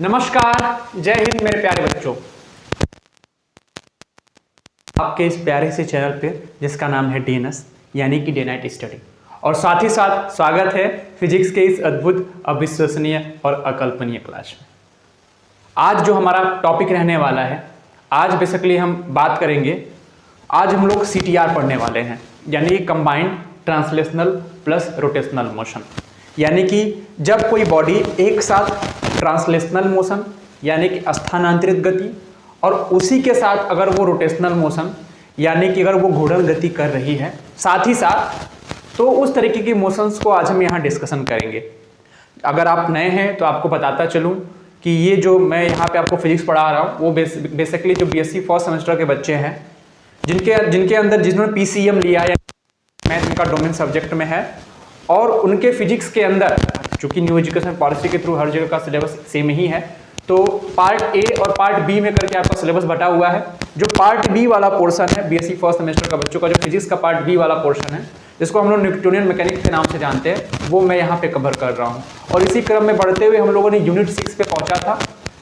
नमस्कार, जय हिंद मेरे प्यारे बच्चों। आपके इस प्यारे से चैनल पे जिसका नाम है डीएनएस यानी कि डे नाइट स्टडी, और साथ ही साथ स्वागत है फिजिक्स के इस अद्भुत, अविश्वसनीय और अकल्पनीय क्लास में। आज जो हमारा टॉपिक रहने वाला है, आज बेसिकली हम बात करेंगे, आज हम लोग CTR पढ़ने वाले हैं, यानी combined translational plus rotational motion. यानी कि जब कोई बॉडी एक साथ ट्रांसलेशनल मोशन यानी कि स्थानांतरित गति और उसी के साथ अगर वो रोटेशनल मोशन यानी कि अगर वो घूर्णन गति कर रही है साथ ही साथ, तो उस तरीके की मोशंस को आज हम यहाँ डिस्कशन करेंगे। अगर आप नए हैं तो आपको बताता चलूँ कि ये जो मैं यहाँ पे आपको फिजिक्स पढ़ा रहा हूँ वो बेसिकली जो BSc फर्स्ट सेमेस्टर के बच्चे हैं जिनके अंदर जिन्होंने PCM लिया या मैथ इनका डोमेन सब्जेक्ट में है, और उनके फिजिक्स के अंदर चूंकि न्यू एजुकेशन पॉलिसी के थ्रू हर जगह का सिलेबस सेम ही है, तो पार्ट ए और पार्ट बी में करके आपका सिलेबस बटा हुआ है। जो पार्ट बी वाला पोर्शन है BSc फर्स्ट सेमेस्टर का बच्चों का, जो फिजिक्स का पार्ट बी वाला पोर्शन है जिसको हम लोग न्यूटोनियन मैकेनिक्स के नाम से जानते हैं, वो मैं यहाँ पे कवर कर रहा हूँ। और इसी क्रम में बढ़ते हुए हम लोगों ने यूनिट 6 पे पहुंचा था,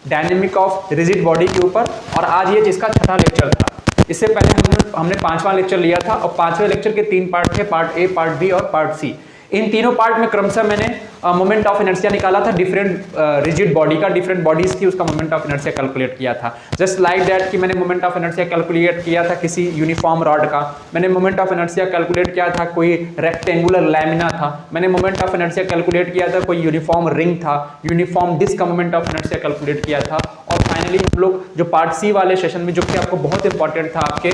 डायनेमिक ऑफ रिजिड बॉडी के ऊपर, और आज ये जिसका छठा लेक्चर था। इससे पहले हमने 5वां लेक्चर लिया था, और 5वें लेक्चर के 3 पार्ट थे, पार्ट ए, पार्ट बी और पार्ट सी। इन तीनों पार्ट में क्रमशः मैंने मोमेंट ऑफ इनर्शिया निकाला था, डिफरेंट रिजिड बॉडी का, डिफरेंट बॉडीज थी, उसका मोमेंट ऑफ इनर्शिया कैलकुलेट किया था। जस्ट लाइक दैट कि मैंने मोमेंट ऑफ इनर्शिया कैलकुलेट किया था किसी यूनिफॉर्म रॉड का, मैंने मोमेंट ऑफ इनर्शिया कैलकुलेट किया था कोई रेक्टेंगुलर लैमिना था, मैंने मोमेंट ऑफ इनर्शिया कैलकुलेट किया था कोई यूनिफॉर्म रिंग था, यूनिफॉर्म डिस्क का मोमेंट ऑफ इनर्शिया कैलकुलेट किया था। और फाइनली हम लोग जो पार्ट सी वाले सेशन में, जो कि आपको बहुत इंपॉर्टेंट था आपके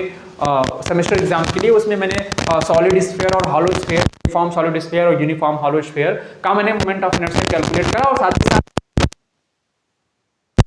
सेमेस्टर एग्जाम के लिए, उसमें मैंने सॉलिड स्फीयर और hollow sphere, uniform solid sphere और यूनिफॉर्म हॉलो स्फीयर का मैंने मोमेंट ऑफ इनर्शिया कैलकुलेट करा, और साथ ही साथ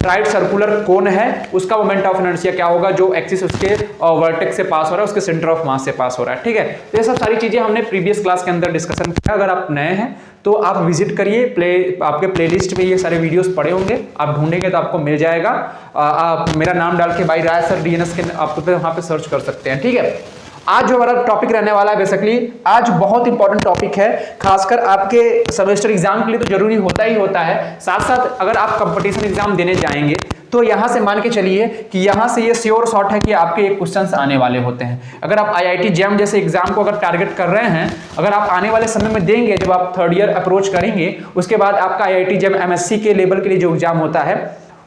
राइट सर्कुलर कोन है उसका मोमेंट ऑफ इनर्शिया क्या होगा, जो एक्सिस उसके वर्टेक्स से पास हो रहा है, उसके सेंटर ऑफ मास से पास हो रहा है। ठीक है, तो ये सब सारी चीजें हमने प्रीवियस क्लास के अंदर डिस्कशन किया। अगर आप नए हैं तो आप विजिट करिए, आपके प्लेलिस्ट में ये सारे वीडियोस पड़े होंगे, आप ढूंढेंगे तो आपको मिल जाएगा। आप मेरा नाम डाल के भाई राय सर डीएनएस के आप वहां पे सर्च कर सकते हैं। ठीक है, आज जो हमारा टॉपिक रहने वाला है, बेसिकली आज बहुत इंपॉर्टेंट टॉपिक है, खासकर आपके सेमेस्टर एग्जाम के लिए तो जरूरी होता ही होता है। साथ साथ अगर आप कंपटीशन एग्जाम देने जाएंगे तो यहां से मान के चलिए कि यहां से ये श्योर शॉट है कि आपके एक क्वेश्चंस आने वाले होते हैं। अगर आप IIT JEM जैसे एग्जाम को अगर टारगेट कर रहे हैं, अगर आप आने वाले समय में देंगे, जब आप 3rd ईयर अप्रोच करेंगे, उसके बाद आपका IIT JEM MSc के लेवल के लिए जो एग्जाम होता है,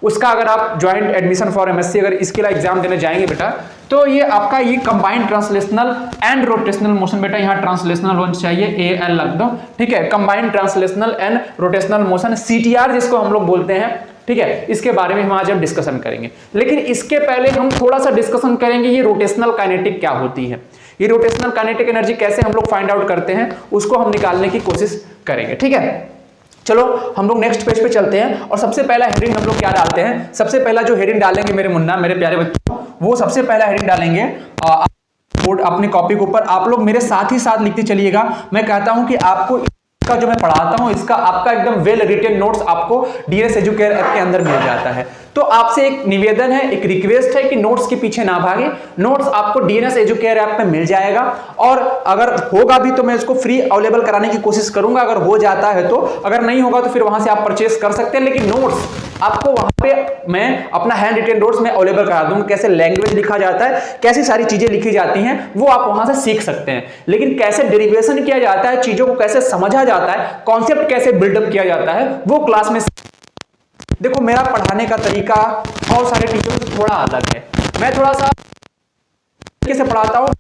उसका अगर आप ज्वाइंट एडमिशन फॉर MSc अगर इसके लिए एग्जाम देने जाएंगे बेटा, तो ये आपका ये combined translational and rotational motion, बेटा यहाँ ट्रांसलेशनल होना चाहिए, AL लग दो। ठीक है, combined translational and rotational motion, CTR जिसको हम लोग बोलते हैं। ठीक है, इसके बारे में हम आज डिस्कशन करेंगे, लेकिन इसके पहले हम थोड़ा सा डिस्कशन करेंगे ये रोटेशनल काइनेटिक क्या होती है, ये रोटेशनल काइनेटिक एनर्जी कैसे हम लोग फाइंड आउट करते हैं, उसको हम निकालने की कोशिश करेंगे। ठीक है, चलो हम लोग नेक्स्ट पेज पे चलते हैं, और सबसे पहला हेडिंग हम लोग क्या डालते हैं, सबसे पहला जो हेडिंग डालेंगे मेरे मुन्ना, मेरे प्यारे बच्चों, वो सबसे पहला हेडिंग डालेंगे बोर्ड अपनी कॉपी के ऊपर। आप लोग मेरे साथ ही साथ लिखते चलिएगा। मैं कहता हूं कि आपको इसका जो मैं पढ़ाता हूं, इसका आपका एकदम वेल रिटेन नोट्स आपको डीएनएस एजुकेयर ऐप के अंदर मिल जाता है। तो आपसे एक निवेदन है, एक रिक्वेस्ट है कि नोट्स के पीछे ना भागे, नोट्स आपको डीएनएस एजुकेयर ऐप में मिल जाएगा, और अगर होगा भी तो मैं इसको फ्री अवेलेबल कराने की कोशिश करूंगा। अगर हो जाता है तो, अगर नहीं होगा तो फिर वहां से आप परचेस कर सकते हैं, लेकिन नोट्स आपको वहां पे मैं अपना हैंड रिटेन नोट्स में अवेलेबल करा दूंगा। कैसे लैंग्वेज लिखा जाता है, कैसी सारी चीजें लिखी जाती हैं, वो आप वहां से सीख सकते हैं। लेकिन कैसे डेरिवेशन किया जाता है, चीजों को कैसे समझा जाता है, कॉन्सेप्ट कैसे बिल्डअप किया जाता है, वो क्लास में देखो। मेरा पढ़ाने का तरीका बहुत सारे टीचरों से थोड़ा अलग है। मैं थोड़ा सा कैसे पढ़ाता हूं,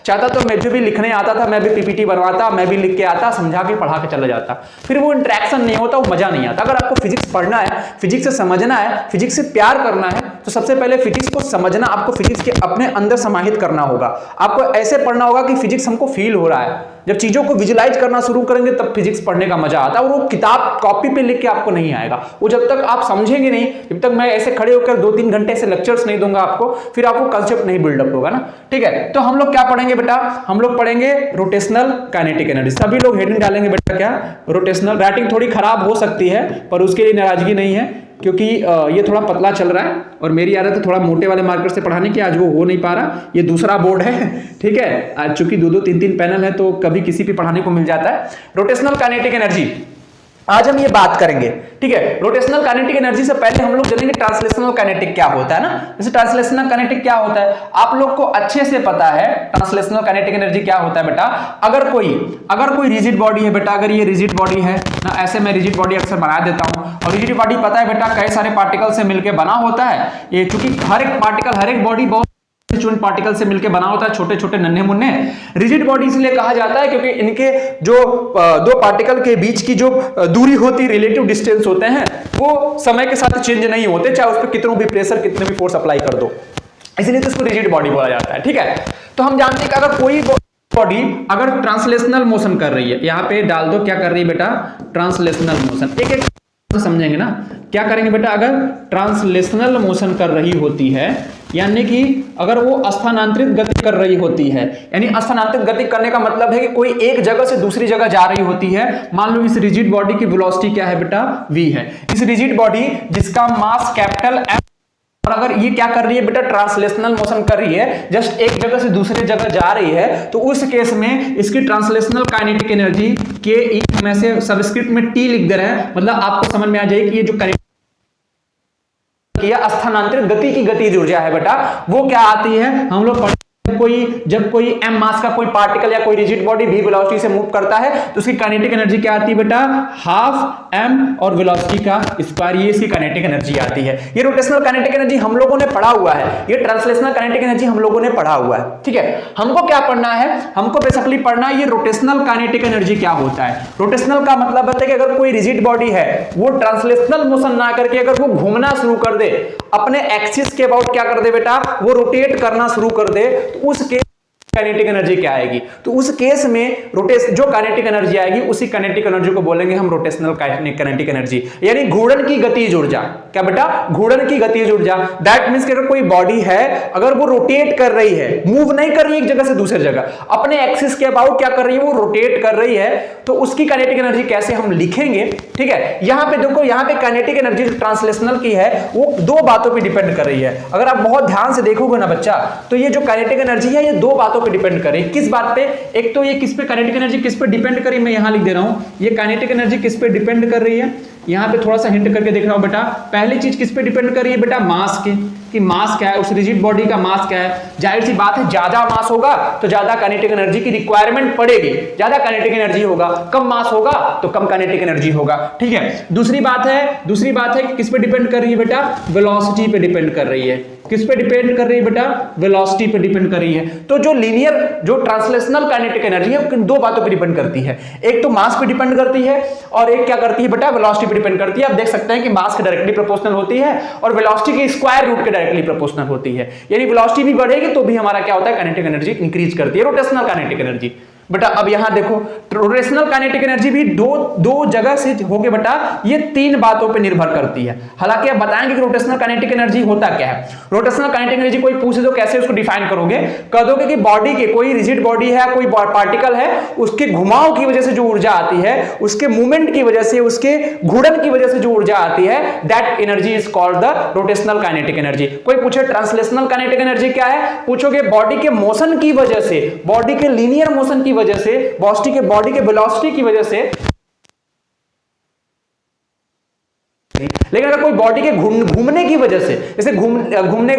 चाहता तो मुझे भी लिखने आता था, मैं भी PPT बनवाता, मैं भी लिख के आता, समझा के पढ़ा के चला जाता, फिर वो इंटरेक्शन नहीं होता, वो मजा नहीं आता। अगर आपको फिजिक्स पढ़ना है, फिजिक्स से समझना है, फिजिक्स से प्यार करना है, तो सबसे पहले फिजिक्स को समझना, आपको फिजिक्स के अपने अंदर समाहित करना होगा। आपको ऐसे पढ़ना होगा कि फिजिक्स हमको फील हो रहा है। जब चीजों को विजुलाइज करना शुरू करेंगे तब फिजिक्स पढ़ने का मजा आता है, और वो किताब कॉपी पे लिख के आपको नहीं आएगा। वो जब तक आप समझेंगे नहीं, जब तक मैं ऐसे खड़े होकर 2-3 घंटे से लेक्चर्स नहीं दूंगा आपको, फिर आपको कंसेप्ट नहीं बिल्डअप होगा ना। ठीक है, तो हम लोग क्या पढ़ेंगे बेटा, हम लोग पढ़ेंगे रोटेशनल काइनेटिक एनर्जी। सभी लोग हेडिंग डालेंगे बेटा, क्या रोटेशनल। राइटिंग थोड़ी खराब हो सकती है, पर उसके लिए नाराजगी नहीं है, क्योंकि ये थोड़ा पतला चल रहा है, और मेरी आदत है थोड़ा मोटे वाले मार्कर से पढ़ाने की, आज वो हो नहीं पा रहा। ये दूसरा बोर्ड है, ठीक है, आज चूंकि 2-2, 3-3 पैनल है, तो कभी किसी भी पढ़ाने को मिल जाता है। रोटेशनल काइनेटिक एनर्जी आज हम ये बात करेंगे, ठीक है। रोटेशनल काइनेटिक एनर्जी से पहले हम लोग जानेंगे ट्रांसलेशनल काइनेटिक क्या होता है ना। जैसे ट्रांसलेशनल काइनेटिक क्या होता है आप लोग को अच्छे से पता है। ट्रांसलेशनल काइनेटिक एनर्जी क्या होता है बेटा, अगर कोई रिजिड बॉडी है बेटा, अगर ये रिजिड बॉडी है ना, ऐसे मैं रिजिड बॉडी अक्सर बना देता हूं, और रिजिड बॉडी पता है बेटा कई सारे पार्टिकल से मिलकर बना होता है। ये चूंकि हर एक पार्टिकल, हर एक बॉडी बहुत कंस्टिट्यूएंट पार्टिकल से मिलकर बना होता है, छोटे छोटे नन्हे मुन्ने। रिजिड बॉडी इसलिए कहा जाता है क्योंकि इनके जो दो पार्टिकल के बीच की जो दूरी होती है, रिलेटिव डिस्टेंस होते हैं, वो समय के साथ चेंज नहीं होते, चाहे उस पर कितना भी प्रेशर, कितने भी फोर्स अप्लाई कर दो, इसलिए तो इसको रिजिड बॉडी बोला जाता है, ठीक है। तो हम जानते हैं कि अगर कोई बॉडी अगर ट्रांसलेशनल मोशन कर रही है, यहां पे डाल दो क्या कर रही है बेटा, ट्रांसलेशनल मोशन। एक एक समझेंगे ना, क्या करेंगे बेटा, अगर ट्रांसलेशनल मोशन कर रही होती है, यानी कि अगर वो स्थानांतरित गति कर रही होती है, यानी स्थानांतरित गति करने का मतलब है कि कोई एक जगह से दूसरी जगह जा रही होती है। मान लो इस रिजिड बॉडी की वेलोसिटी क्या है बेटा, v है। इस रिजिड बॉडी जिसका मास कैपिटल M, और अगर ये क्या कर रही है बेटा, ट्रांसलेशनल मोशन कर रही है, जस्ट एक जगह से दूसरी जगह जा रही है, तो उस केस में इसकी ट्रांसलेशनल काइनेटिक एनर्जी के ई में से सबस्क्रिप्ट में टी लिख दे रहे हैं, मतलब आपको समझ में आ जाए कि ये जो स्थानांतरित गति की गतिज ऊर्जा है बेटा, वो क्या आती है, हम लोग जब कोई m मास का कोई पार्टिकल या कोई रिजिड बॉडी v वेलोसिटी से मूव करता है तो उसकी काइनेटिक एनर्जी क्या आती है बेटा, हाफ m और वेलोसिटी का स्क्वायर, ये इसकी काइनेटिक एनर्जी आती है। ये रोटेशनल काइनेटिक एनर्जी हम लोगों ने पढ़ा हुआ है, ये ट्रांसलेशनल काइनेटिक एनर्जी हम लोगों ने पढ़ा हुआ है, ठीक है। हमको क्या पढ़ना है, हमको बेसिकली पढ़ना है ये रोटेशनल काइनेटिक एनर्जी क्या होता है। रोटेशनल का मतलब है कि अगर कोई रिजिड बॉडी है वो ट्रांसलेशनल मोशन ना करके अगर वो घूमना शुरू कर दे, अपने एक्सिस के अबाउट क्या कर दे बेटा, वो रोटेट करना शुरू कर दे, तो उस केस काइनेटिक एनर्जी क्या आएगी, तो उस केस में जो काइनेटिक एनर्जी आएगी उसी काइनेटिक एनर्जी को बोलेंगे हम रोटेशनल काइनेटिक एनर्जी, यानी घूर्णन की गतिज ऊर्जा। क्या बेटा, घूर्णन की गतिज ऊर्जा। दैट मींस कि अगर कोई बॉडी है, अगर वो रोटेट कर रही है, मूव नहीं कर रही है एक जगह से दूसरी जगह, अपने एक्सिस के अबाउट क्या कर रही है, वो रोटेट कर रही है, तो उसकी काइनेटिक एनर्जी कैसे हम लिखेंगे, ठीक है। यहां पे देखो, यहां पे काइनेटिक एनर्जी जो ट्रांसलेशनल की है वो दो बातों पे डिपेंड कर रही है। अगर आप बहुत ध्यान से देखोगे ना बच्चा, तो ये जो काइनेटिक एनर्जी है ये दो बातों पे डिपेंड करे। किस बात पे, एक तो ये किस पे काइनेटिक एनर्जी किस पे डिपेंड करी, मैं यहां लिख दे रहा हूं, ये काइनेटिक एनर्जी किस पे डिपेंड कर रही है, यहां पे थोड़ा सा हिंट करके देख रहा हूं बेटा। पहली चीज किस पे डिपेंड कर रही है बेटा, मास के, कि मास क्या है, उस रिजिड बॉडी का मास क्या है। जाहिर सी बात है ज्यादा मास होगा तो ज्यादा काइनेटिक एनर्जी की रिक्वायरमेंट पड़ेगी, ज्यादा काइनेटिक एनर्जी होगा, कम मास होगा तो कम काइनेटिक एनर्जी होगा, ठीक है। दूसरी बात है कि किस पे डिपेंड कर रही है बेटा, वेलोसिटी पे डिपेंड कर रही है। किस पे डिपेंड कर रही है बेटा, वेलोसिटी पे डिपेंड कर रही है। तो जो लीनियर, जो ट्रांसलेशनल काइनेटिक एनर्जी है दो बातों पे डिपेंड करती है, एक तो मास पे डिपेंड करती है और एक क्या करती है बेटा, वेलोसिटी पे डिपेंड करती है। आप देख सकते हैं कि मास के डायरेक्टली प्रोपोर्शनल होती है और वेलोसिटी के स्क्वायर रूट के डायरेक्टली प्रोपोर्शनल होती है, यानी वेलोसिटी भी बढ़ेगी तो भी हमारा क्या होता है, काइनेटिक एनर्जी इंक्रीज करती है, रोटेशनल काइनेटिक एनर्जी। बेटा अब यहां देखो, रोटेशनल काइनेटिक एनर्जी भी दो जगह से होगे बेटा, ये तीन बातों पे निर्भर करती है। हालांकि आप बताएंगे कि रोटेशनल काइनेटिक एनर्जी होता क्या है। रोटेशनल काइनेटिक एनर्जी कोई पूछे तो कैसे उसको डिफाइन करोगे, कह दोगे कि बॉडी के, कोई रिजिड बॉडी है, कोई पार्टिकल है, उसके घुमाव की वजह से जो ऊर्जा आती है, उसके मूवमेंट की वजह से, उसके घूर्णन की वजह से जो ऊर्जा आती है, that energy is called the rotational kinetic energy. कोई पूछे ट्रांसलेशनल काइनेटिक एनर्जी क्या है, पूछोगे बॉडी के मोशन की वजह से, बॉडी के लीनियर मोशन की वजह से, बॉडी के वेलोसिटी की वजह से। लेकिन अगर कोई बॉडी के घूमने की वजह से, जैसे घूमने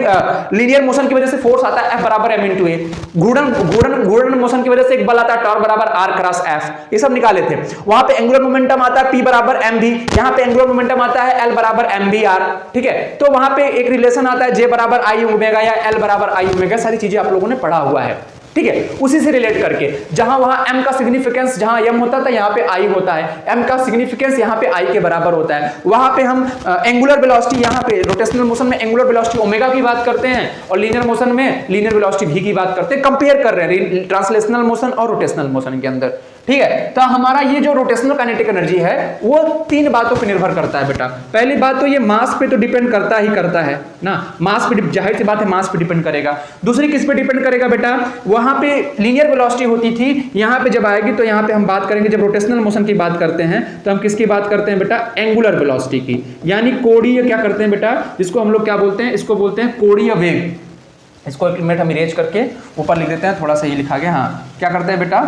लीनियर मोशन की वजह से फोर्स आता है F बराबर m इंटू ए, घूर्णन मोशन की वजह से एक बल आता है टॉर्क बराबर r क्रॉस f, ये सब निकाले थे। वहां पे एंगुलर मोमेंटम आता है P बराबर mv, यहां पे एंगुलर मोमेंटम आता है L बराबर mvr, ठीक है। तो वहां पे एक रिलेशन आता है J बराबर I ओमेगा या L बराबर I ओमेगा, सारी चीजें आप लोगों ने पढ़ा हुआ है, ठीक है। उसी से रिलेट करके जहां वहां m का सिग्निफिकेंस, जहां m होता था यहां पे I होता है, m का सिग्निफिकेंस यहां पे I के बराबर होता है। वहां पे हम एंगुलर वेलोसिटी, यहां पे रोटेशनल मोशन में एंगुलर वेलोसिटी ओमेगा की बात करते हैं और लीनियर मोशन में लीनियर वेलोसिटी v की बात करते हैं, कंपेयर कर रहे हैं ट्रांसलेशनल मोशन और रोटेशनल मोशन के अंदर, ठीक है। तो हमारा ये जो रोटेशनल काइनेटिक एनर्जी है वो तीन बातों पे निर्भर करता है बेटा। पहली बात तो ये मास पे तो डिपेंड करता ही करता है ना, मास पे, जाहिर सी बात है मास पे डिपेंड करेगा। दूसरी किस पे डिपेंड करेगा बेटा, वहां पे लीनियर वेलोसिटी होती थी, यहां पे जब आएगी तो यहां पे हम बात करेंगे, जब रोटेशनल मोशन की बात करते हैं तो हम किसकी बात करते हैं बेटा, एंगुलर वेलोसिटी की, यानी कोणीय क्या करते हैं बेटा, जिसको हम लोग क्या बोलते हैं, इसको बोलते हैं कोणीय वेग। इसको एक मिनट हम इरेज करके ऊपर लिख देते हैं, थोड़ा सा ये लिखा गया, हाँ क्या करते हैं बेटा,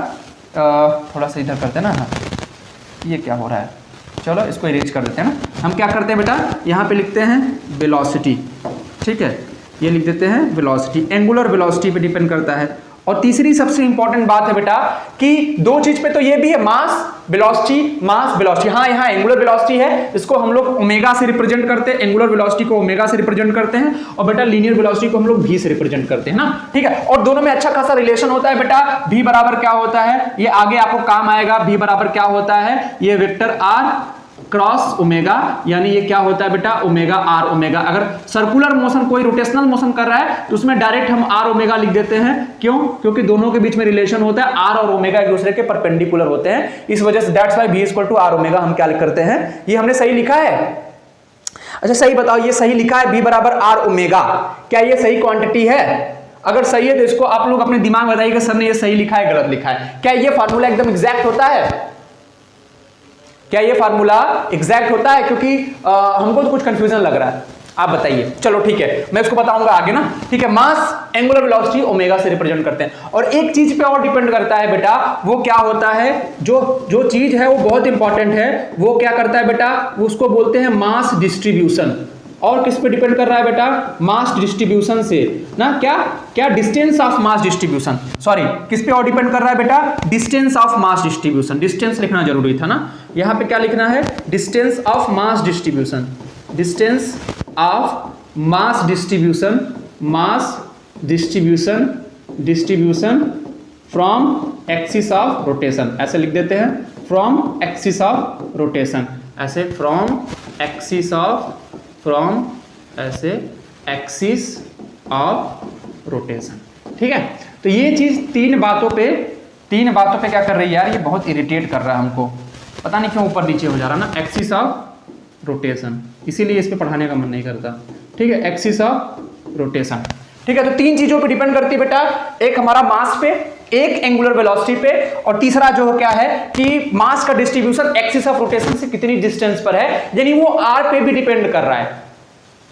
थोड़ा सा इधर करते हैं ना, हाँ ये क्या हो रहा है, चलो इसको इरेज कर देते हैं ना। हम क्या करते हैं बेटा, यहाँ पे लिखते हैं वेलोसिटी, ठीक है, ये लिख देते हैं वेलोसिटी, एंगुलर वेलोसिटी पे डिपेंड करता है। और तीसरी सबसे इंपॉर्टेंट बात है बेटा कि दो चीज पे तो ये भी है, मास वेलोसिटी। हाँ, यहाँ एंगुलर वेलोसिटी है, इसको हम लोग ओमेगा से रिप्रेजेंट करते हैं, एंगुलर वेलोसिटी को ओमेगा से रिप्रेजेंट करते हैं, और बेटा लीनियर वेलोसिटी को हम लोग v से रिप्रेजेंट करते हैं ना, ठीक है। और दोनों में अच्छा खासा रिलेशन होता है बेटा। v बराबर क्या होता है, ये आगे आपको काम आएगा। v बराबर क्या होता है, ये वेक्टर r क्रॉस ओमेगा, यानी ये क्या होता है बेटा, ओमेगा आर ओमेगा। अगर सर्कुलर मोशन, कोई रोटेशनल मोशन कर रहा है तो उसमें डायरेक्ट हम आर ओमेगा लिख देते हैं। क्यों? क्योंकि दोनों के बीच में रिलेशन होता है, आर और ओमेगा एक दूसरे के परपेंडिकुलर होते हैं, इस वजह से that's why v equal to R omega हम क्या करते हैं, ये हमने सही लिखा है। अच्छा सही बताओ, ये सही लिखा है v बराबर आर ओमेगा, क्या ये सही क्वांटिटी है? अगर सही है तो इसको आप लोग अपने दिमाग में बताइएगा सर ने ये सही लिखा है गलत लिखा है। क्या ये फार्मूला एकदम एग्जैक्ट होता है? क्या ये फार्मूला एग्जैक्ट होता है? क्योंकि हमको तो कुछ कंफ्यूजन लग रहा है, आप बताइए। चलो ठीक है, मैं इसको बताऊंगा आगे ना, ठीक है। मास एंगुलर वेलोसिटी ओमेगा से रिप्रेजेंट करते हैं। और एक चीज पे और डिपेंड करता है बेटा, वो क्या होता है, जो चीज है वो बहुत इंपॉर्टेंट है, वो क्या करता है बेटा, उसको बोलते हैं मास डिस्ट्रीब्यूशन। और किस पे डिपेंड कर रहा है बेटा, मास डिस्ट्रीब्यूशन से ना, क्या distance of mass distribution, sorry किस पे और डिपेंड कर रहा है बेटा, distance of mass distribution. Distance लिखना जरूरी था ना, यहां पे क्या लिखना है, distance of mass distribution, distance of mass distribution, mass distribution from axis of rotation, ऐसे लिख देते हैं, फ्रॉम एक्सिस ऑफ रोटेशन, ऐसे फ्रॉम एक्सिस ऑफ रोटेशन, ठीक है। तो ये चीज तीन बातों पे क्या कर रही है यार, ये बहुत इरिटेट कर रहा है हमको, पता नहीं क्यों ऊपर नीचे हो जा रहा ना, एक्सिस ऑफ रोटेशन, इसीलिए इस पे पढ़ाने का मन नहीं करता, ठीक है। एक्सिस ऑफ रोटेशन, ठीक है। तो तीन चीजों पे डिपेंड करती है बेटा, एक हमारा मास पे, एक एंगुलर वेलोसिटी पे, और तीसरा जो क्या है कि मास का डिस्ट्रीब्यूशन एक्सिस ऑफ रोटेशन से कितनी डिस्टेंस पर है, यानी वो आर पे भी डिपेंड कर रहा है।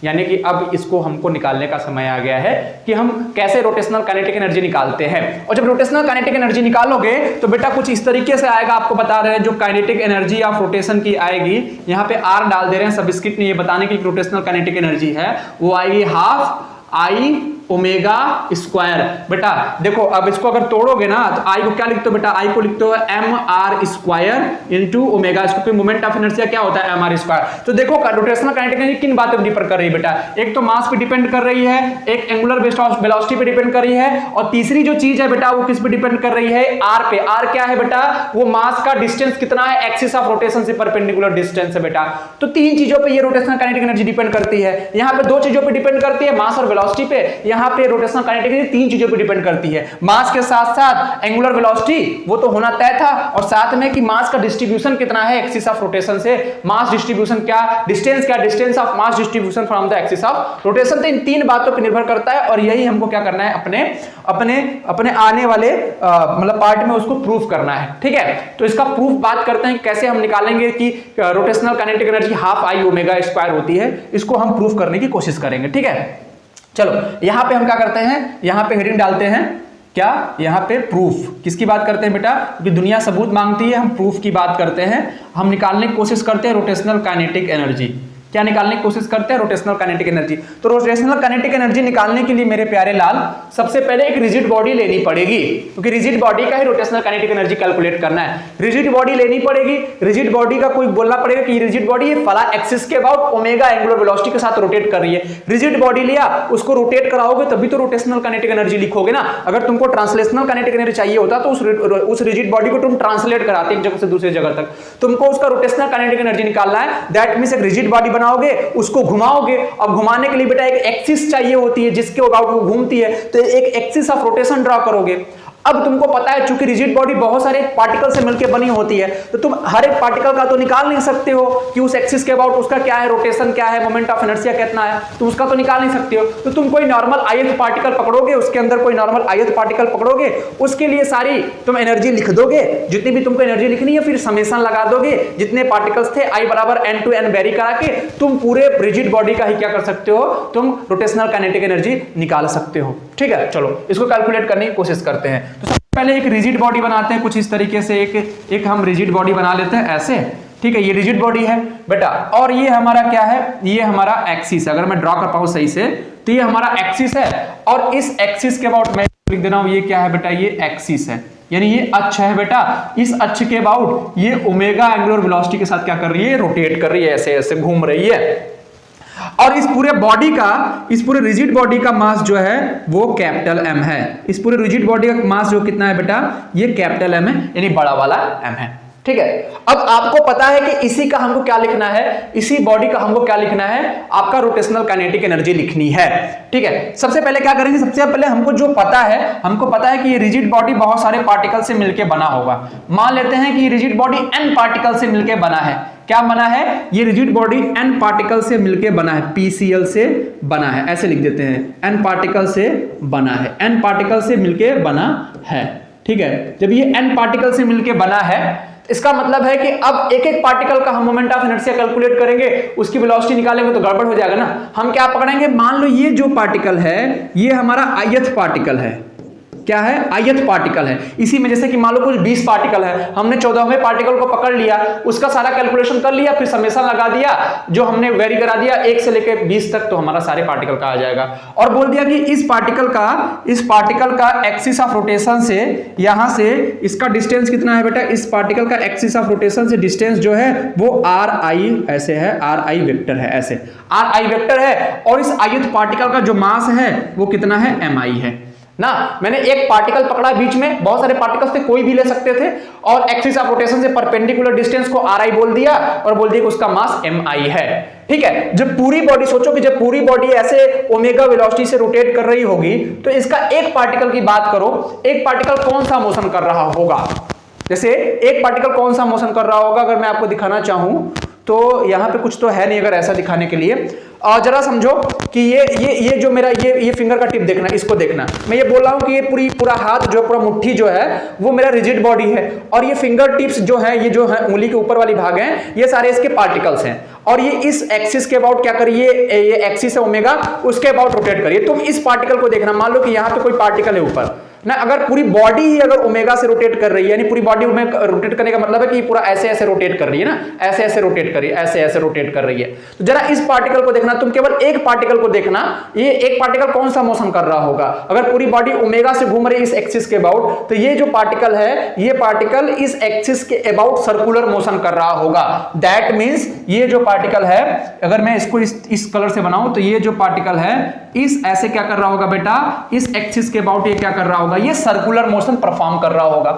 यानी कि अब इसको हमको निकालने का समय आ गया है कि हम कैसे रोटेशनल काइनेटिक एनर्जी निकालते हैं। और जब रोटेशनल काइनेटिक एनर्जी निकालोगे तो बेटा कुछ इस तरीके से आएगा, आपको बता रहे हैं जो काइनेटिक एनर्जी ऑफ रोटेशन की आएगी, यहाँ पे आर डाल दे रहे हैं सबस्क्रिप्ट में, ये बताने की रोटेशनल काइनेटिक एनर्जी है वो आएगी हाफ आई ओमेगा स्क्वायर। बेटा देखो, अब इसको अगर तोड़ोगे ना तो आई को क्या लिखते हो बेटा, आई को लिखते हो M R square into omega, इसको पे मोमेंट ऑफ इनर्शिया क्या होता है, एम आर स्क्वायर। तो देखो रोटेशनल काइनेटिक एनर्जी किन बातों पर डिपेंड कर रही है बेटा, एक तो मास पे डिपेंड कर रही है, एक एंगुलर वेलोसिटी पे डिपेंड कर रही है, और तीसरी जो चीज है बेटा वो किस पे डिपेंड कर रही है, आर पे। आर क्या है बेटा, वो मास का डिस्टेंस कितना है, एक्सिस ऑफ रोटेशन से परपेंडिकुलर डिस्टेंस है बेटा। तो तीन चीजों पे ये रोटेशनल काइनेटिक एनर्जी डिपेंड करती है। यहाँ पे दो चीजों पे डिपेंड करती है, मास और वेलोसिटी पे, यहाँ पे रोटेशनल काइनेटिक एनर्जी तीन चीजों पे डिपेंड करती है। मास के साथ साथ एंगुलर वेलोसिटी वो तो होना तय था, और साथ में कि मास का डिस्ट्रीब्यूशन कितना है एक्सिस ऑफ रोटेशन से, मास डिस्ट्रीब्यूशन क्या, distance of mass distribution from the axis of rotation. तो इन तीन बातों पर निर्भर करता है, और यही हमको क्या करना है, अपने आने वाले मतलब पार्ट में उसको प्रूफ करना है, ठीक है। तो इसका प्रूफ बात करते हैं कैसे हम निकालेंगे कि rotational kinetic energy half I omega square होती है, इसको हम प्रूफ करने की कोशिश करेंगे, ठीक है। चलो यहां पे हम क्या करते हैं, यहां पे हेडिंग डालते हैं, क्या यहां पे प्रूफ, किसकी बात करते हैं बेटा, क्योंकि दुनिया सबूत मांगती है, हम प्रूफ की बात करते हैं। हम निकालने की कोशिश करते हैं रोटेशनल काइनेटिक एनर्जी, क्या निकालने की कोशिश करते हैं, रोटेशनल काइनेटिक एनर्जी। तो रोटेशनल काइनेटिक एनर्जी निकालने के लिए मेरे प्यारे लाल सबसे पहले एक रिजिड बॉडी लेनी पड़ेगी, क्योंकि रिजिड बॉडी का ही रोटेशनल काइनेटिक एनर्जी कैलकुलेट करना है। रिजिड बॉडी लेनी पड़ेगी, रिजिड बॉडी का कोई बोलना पड़ेगा कि रिजिड बॉडी ये फला एक्सिस के अबाउट ओमेगा एंगुलर वेलोसिटी के साथ रोटेट कर रही है। रिजिड बॉडी लिया, उसको रोटेट कराओगे तभी तो रोटेशनल काइनेटिक एनर्जी लिखोगे ना। अगर तुमको ट्रांसलेशनल काइनेटिक एनर्जी चाहिए होता तो उस रिजिड बॉडी को तुम ट्रांसलेट कराते एक जगह से दूसरी जगह तक। तुमको उसका रोटेशनल काइनेटिक एनर्जी निकालना है, दैट मींस एक रिजिड बॉडी बनाओगे, उसको घुमाओगे, और घुमाने के लिए बेटा एक एक्सिस चाहिए होती है जिसके अबाउट वो घूमती है, तो एक एक्सिस ऑफ रोटेशन ड्रॉ करोगे। अब तुमको पता है चूंकि रिजिड बॉडी बहुत सारे पार्टिकल से मिलकर बनी होती है, तो तुम हर एक पार्टिकल का तो निकाल नहीं सकते हो कि उस एक्सिस के अबाउट उसका क्या है, रोटेशन क्या है, मोमेंट ऑफ इनर्शिया कितना है, तुम उसका तो निकाल नहीं सकते हो। तो तुम कोई नॉर्मल ith पार्टिकल पकड़ोगे, उसके अंदर कोई नॉर्मल ith पार्टिकल पकड़ोगे, उसके लिए सारी तुम एनर्जी लिख दोगे, जितनी भी तुमको एनर्जी लिखनी है, फिर समेशन लगा दोगे, जितने पार्टिकल्स थे I बराबर n to n वेरी करा के तुम पूरे रिजिड बॉडी का ही क्या कर सकते हो, तुम रोटेशनल काइनेटिक एनर्जी निकाल सकते हो, ठीक है। चलो इसको कैलकुलेट करने की कोशिश करते हैं। तो पहले एक रिजिड बॉडी बनाते हैं कुछ इस तरीके से, एक हम रिजिड बॉडी बना लेते हैं ऐसे, ठीक है, ये रिजिड बॉडी है बेटा, और ये हमारा क्या है, ये हमारा एक्सिस। अगर मैं ड्रॉ कर पाऊं सही से तो ये हमारा एक्सिस है, और इस एक्सिस के अबाउट मैं लिख दे रहा हूं, ये क्या है बेटा, ये एक्सिस है, यानी ये अक्ष है बेटा। इस अक्ष के अबाउट ये ओमेगा एंगुलर वेलोसिटी के साथ क्या कर रही है, रोटेट कर रही है, ऐसे ऐसे घूम रही है। और इस पूरे बॉडी का, इस पूरे रिजिड बॉडी का मास जो है वो कैपिटल एम है। इस पूरे रिजिड बॉडी का मास जो कितना है बेटा, ये कैपिटल एम है, यानी बड़ा वाला एम है। ठीक है, अब आपको पता है कि इसी का हमको क्या लिखना है, इसी बॉडी का हमको क्या लिखना है, आपका रोटेशनल काइनेटिक एनर्जी लिखनी है। ठीक है, सबसे पहले क्या करेंगे, सबसे पहले हमको जो पता है, हमको पता है कि ये रिजिड बॉडी बहुत सारे पार्टिकल से मिलकर बना होगा। मान लेते हैं कि ये रिजिड बॉडी n पार्टिकल से मिलकर बना है। क्या बना है, ये रिजिड बॉडी n पार्टिकल से मिलकर बना है, PCl से बना है, ऐसे लिख देते हैं, n पार्टिकल से बना है, n पार्टिकल से मिलकर बना है। ठीक है, जब ये n पार्टिकल से मिलकर बना है, इसका मतलब है कि अब एक एक पार्टिकल का हम मोमेंट ऑफ इनर्शिया कैलकुलेट करेंगे, उसकी वेलोसिटी निकालेंगे तो गड़बड़ हो जाएगा ना। हम क्या पकड़ेंगे, मान लो ये जो पार्टिकल है ये हमारा ith पार्टिकल है। क्या है, ith पार्टिकल है। इसी में जैसे कि मान लो कुछ 20 पार्टिकल है, हमने 14वें पार्टिकल को पकड़ लिया, उसका सारा कैलकुलेशन कर लिया, फिर समेशन लगा दिया, जो हमने वेरी करा दिया 1 से लेकर 20 तक, तो हमारा सारे पार्टिकल का आ जाएगा। और बोल दिया कि इस पार्टिकल का एक्सिस ऑफ रोटेशन से, यहां से इसका डिस्टेंस कितना है बेटा, इस पार्टिकल का एक्सिस ऑफ रोटेशन से डिस्टेंस जो है वो ri ऐसे है, ri वेक्टर है, ऐसे ri वेक्टर है। और इस ith पार्टिकल का जो मास है वो कितना है, mi है ना। मैंने एक पार्टिकल पकड़ा, बीच में बहुत सारे पार्टिकल्स थे, कोई भी ले सकते थे, और एक्सिस ऑफ रोटेशन से परपेंडिकुलर डिस्टेंस को ri बोल दिया, और बोल दिया कि उसका मास mi है। ठीक है, जब पूरी बॉडी, सोचो कि जब पूरी बॉडी ऐसे ओमेगा वेलोसिटी से रोटेट कर रही होगी, तो इसका एक पार्टिकल की बात करो, एक पार्टिकल कौन सा मोशन कर रहा होगा, जैसे एक पार्टिकल कौन सा मोशन कर रहा होगा, अगर मैं आपको दिखाना चाहूं तो यहां पे कुछ तो है नहीं अगर ऐसा दिखाने के लिए। जरा समझो कि ये जो मेरा ये फिंगर का टिप देखना, इसको देखना, मैं ये बोल रहा हूं कि ये पूरा हाथ जो पूरा मुट्ठी जो है वो मेरा रिजिड बॉडी है, और ये फिंगर टिप्स जो है, ये जो है उंगली के ऊपर वाली भाग है, ये सारे इसके पार्टिकल्स हैं। और ये इस एक्सिस के अबाउट क्या करिए, ये एक्सिस है ओमेगा, उसके अबाउट रोटेट करिए। तुम इस पार्टिकल को देखना, मान लो कि यहाँ पे कोई पार्टिकल है ऊपर ना, अगर पूरी बॉडी ही अगर ओमेगा से रोटेट कर रही है, यानी पूरी बॉडी में रोटेट करने का मतलब है कि पूरा ऐसे ऐसे रोटेट कर रही है ना, ऐसे ऐसे रोटेट कर रही है, ऐसे ऐसे रोटेट कर रही है। तो जरा इस पार्टिकल को देखना, तुम केवल एक पार्टिकल को देखना, ये एक पार्टिकल कौन सा मोशन कर रहा होगा। अगर पूरी बॉडी ओमेगा से घूम रही है इस एक्सिस के अबाउट, तो ये जो पार्टिकल है, ये पार्टिकल इस एक्सिस के अबाउट सर्कुलर मोशन कर रहा होगा। दैट मींस ये जो पार्टिकल है, अगर मैं इसको इस कलर से बनाऊं, तो ये जो पार्टिकल है इस ऐसे क्या कर रहा होगा बेटा, इस एक्सिस के अबाउट ये क्या कर रहा होगा, ये सर्कुलर मोशन परफॉर्म कर रहा होगा।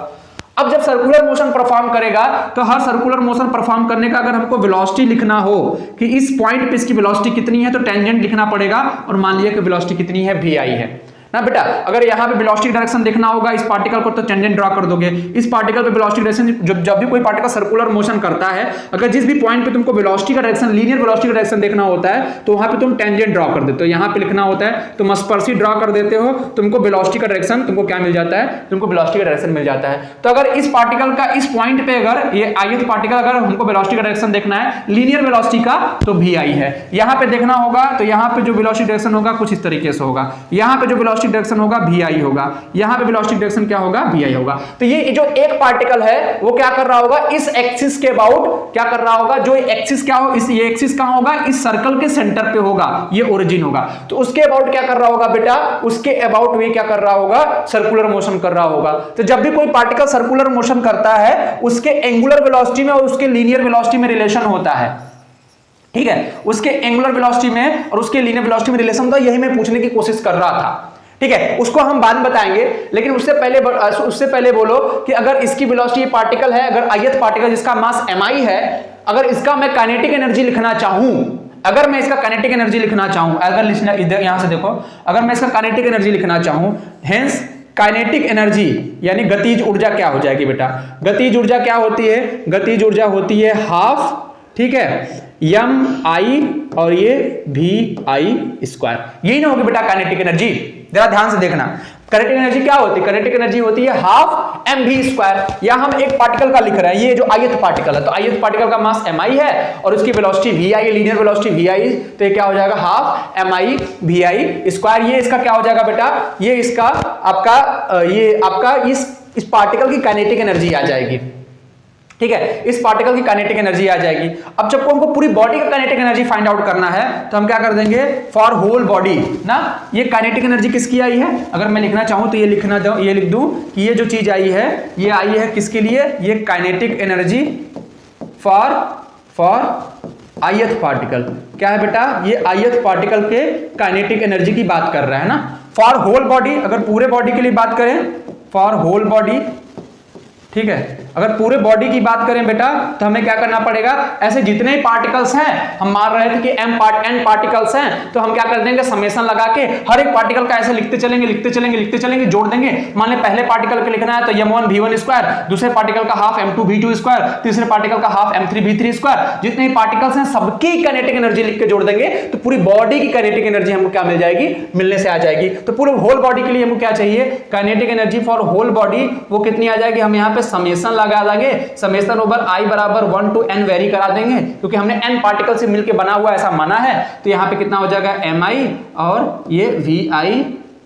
अब जब सर्कुलर मोशन परफॉर्म करेगा, तो हर सर्कुलर मोशन परफॉर्म करने का अगर हमको वेलोसिटी लिखना हो कि इस पॉइंट पे इसकी वेलोसिटी कितनी है, तो टेंजेंट लिखना पड़ेगा, और मान लिया कि वेलोसिटी कितनी है, vi है ना बेटा। अगर यहाँ पे वेलोसिटी डायरेक्शन देखना होगा इस पार्टिकल को, तो टेंजेंट ड्रॉ कर दोगे। इस पार्टिकल पे वेलोसिटी डायरेक्शन, जब भी कोई पार्टिकल सर्कुलर मोशन करता है, अगर जिस भी पॉइंट पे तुमको वेलोसिटी का डायरेक्शन, लीनियर वेलोसिटी का डायरेक्शन देखना होता है, तो वहां पे तुम टेंजेंट ड्रॉ कर देते हो। यहाँ पे लिखना होता है तुम स्पर्शी ड्रॉ कर देते हो, तुमको वेलोसिटी का डायरेक्शन, तुमको क्या मिल जाता है, तुमको वेलोसिटी का डायरेक्शन मिल जाता है। तो अगर इस पार्टिकल का इस पॉइंट पे, अगर ये ith पार्टिकल, अगर हमको वेलोसिटी का डायरेक्शन देखना है लीनियर वेलोसिटी का, तो vi है। यहाँ पे देखना होगा, तो यहाँ पे जो वेलोसिटी डायरेक्शन होगा कुछ इस तरीके से होगा, यहाँ पे जो वेलोसिटी डायरेक्शन होगा vi होगा, यहां पे वेलोसिटी डायरेक्शन क्या होगा, vi होगा। तो ये जो एक पार्टिकल है वो क्या कर रहा होगा, इस एक्सिस के अबाउट क्या कर रहा होगा, जो एक्सिस क्या हो, ये एक्सिस कहां होगा, इस सर्कल के सेंटर पे होगा, ये ओरिजिन होगा। तो उसके अबाउट क्या कर रहा होगा बेटा, उसके अबाउट ये क्या कर रहा होगा, सर्कुलर मोशन कर रहा होगा। तो जब भी कोई पार्टिकल सर्कुलर मोशन करता है, उसके एंगुलर वेलोसिटी में और उसके लीनियर वेलोसिटी में रिलेशन होता है। ठीक है, उसके एंगुलर वेलोसिटी में और उसके लीनियर वेलोसिटी में रिलेशन होता है, यही मैं पूछने की कोशिश कर रहा था। ठीक है, उसको हम बाद में बताएंगे, लेकिन उससे पहले बोलो कि अगर इसकी वेलोसिटी, ये पार्टिकल है, अगर ith पार्टिकल जिसका मास mi है, अगर इसका मैं काइनेटिक एनर्जी लिखना चाहूं, अगर मैं इसका काइनेटिक एनर्जी लिखना चाहूं, अगर इधर यहां से देखो, अगर मैं इसका काइनेटिक एनर्जी लिखना चाहूं, हेंस काइनेटिक एनर्जी यानी गतिज ऊर्जा क्या हो जाएगी बेटा, गतिज ऊर्जा क्या होती है, गतिज ऊर्जा होती है हाफ, ठीक है, mi और ये vi स्क्वायर, यही ना होगी बेटा काइनेटिक एनर्जी। जरा ध्यान से देखना, काइनेटिक एनर्जी क्या होती है, काइनेटिक एनर्जी होती है हाफ mv स्क्वायर। या हम एक पार्टिकल का लिख रहे हैं, ये जो ith पार्टिकल है, तो ith पार्टिकल का मास mi है और उसकी वेलोसिटी vi है, लीनियर वेलोसिटी vi, तो ये क्या हो जाएगा, हाफ mi vi स्क्वायर। ये इसका क्या हो जाएगा बेटा, ये इसका आपका, ये आपका इस पार्टिकल की काइनेटिक एनर्जी आ जाएगी। ठीक है, इस पार्टिकल की काइनेटिक एनर्जी आ जाएगी। अब जब हमको पूरी बॉडी का काइनेटिक एनर्जी फाइंड आउट करना है तो हम क्या कर देंगे, फॉर होल बॉडी ना, ये काइनेटिक एनर्जी किसकी आई है, अगर मैं लिखना चाहूं तो ये लिख दूं कि ये जो चीज आई है ये आई है किसके लिए, ये kinetic energy for ith particle. क्या है बेटा, ये ith पार्टिकल के काइनेटिक एनर्जी की बात कर रहा है ना, फॉर होल बॉडी। अगर पूरे बॉडी के लिए बात करें, फॉर होल बॉडी, ठीक है, अगर पूरे बॉडी की बात करें बेटा तो हमें क्या करना पड़ेगा, ऐसे जितने पार्टिकल्स हैं, हम मान रहे थे कि n पार्टिकल्स हैं, तो हम क्या कर देंगे, समेशन लगा के हर एक पार्टिकल का ऐसे लिखते चलेंगे, जोड़ देंगे। मान ले पहले पार्टिकल के लिखना है तो m1 v1 स्क्वायर, दूसरे पार्टिकल का हाफ m2 v2 स्क्वायर, तीसरे पार्टिकल का हाफ m3 v3 स्क्वायर। जितने पार्टिकल्स हैं सबकी काइनेटिक एनर्जी लिख के जोड़ देंगे तो पूरी बॉडी की काइनेटिक एनर्जी हमको क्या मिल जाएगी, मिलने से आ जाएगी। तो पूरे होल बॉडी के लिए हमको क्या चाहिए, kinetic energy for whole body, वो कितनी आ जाएगी, हम यहाँ पे समेशन लगा देंगे, समेशन ओवर i बराबर 1 to n वेरी करा देंगे, क्योंकि हमने n पार्टिकल से मिलके बना हुआ ऐसा माना है। तो यहाँ पे कितना हो जाएगा mi और ये vi,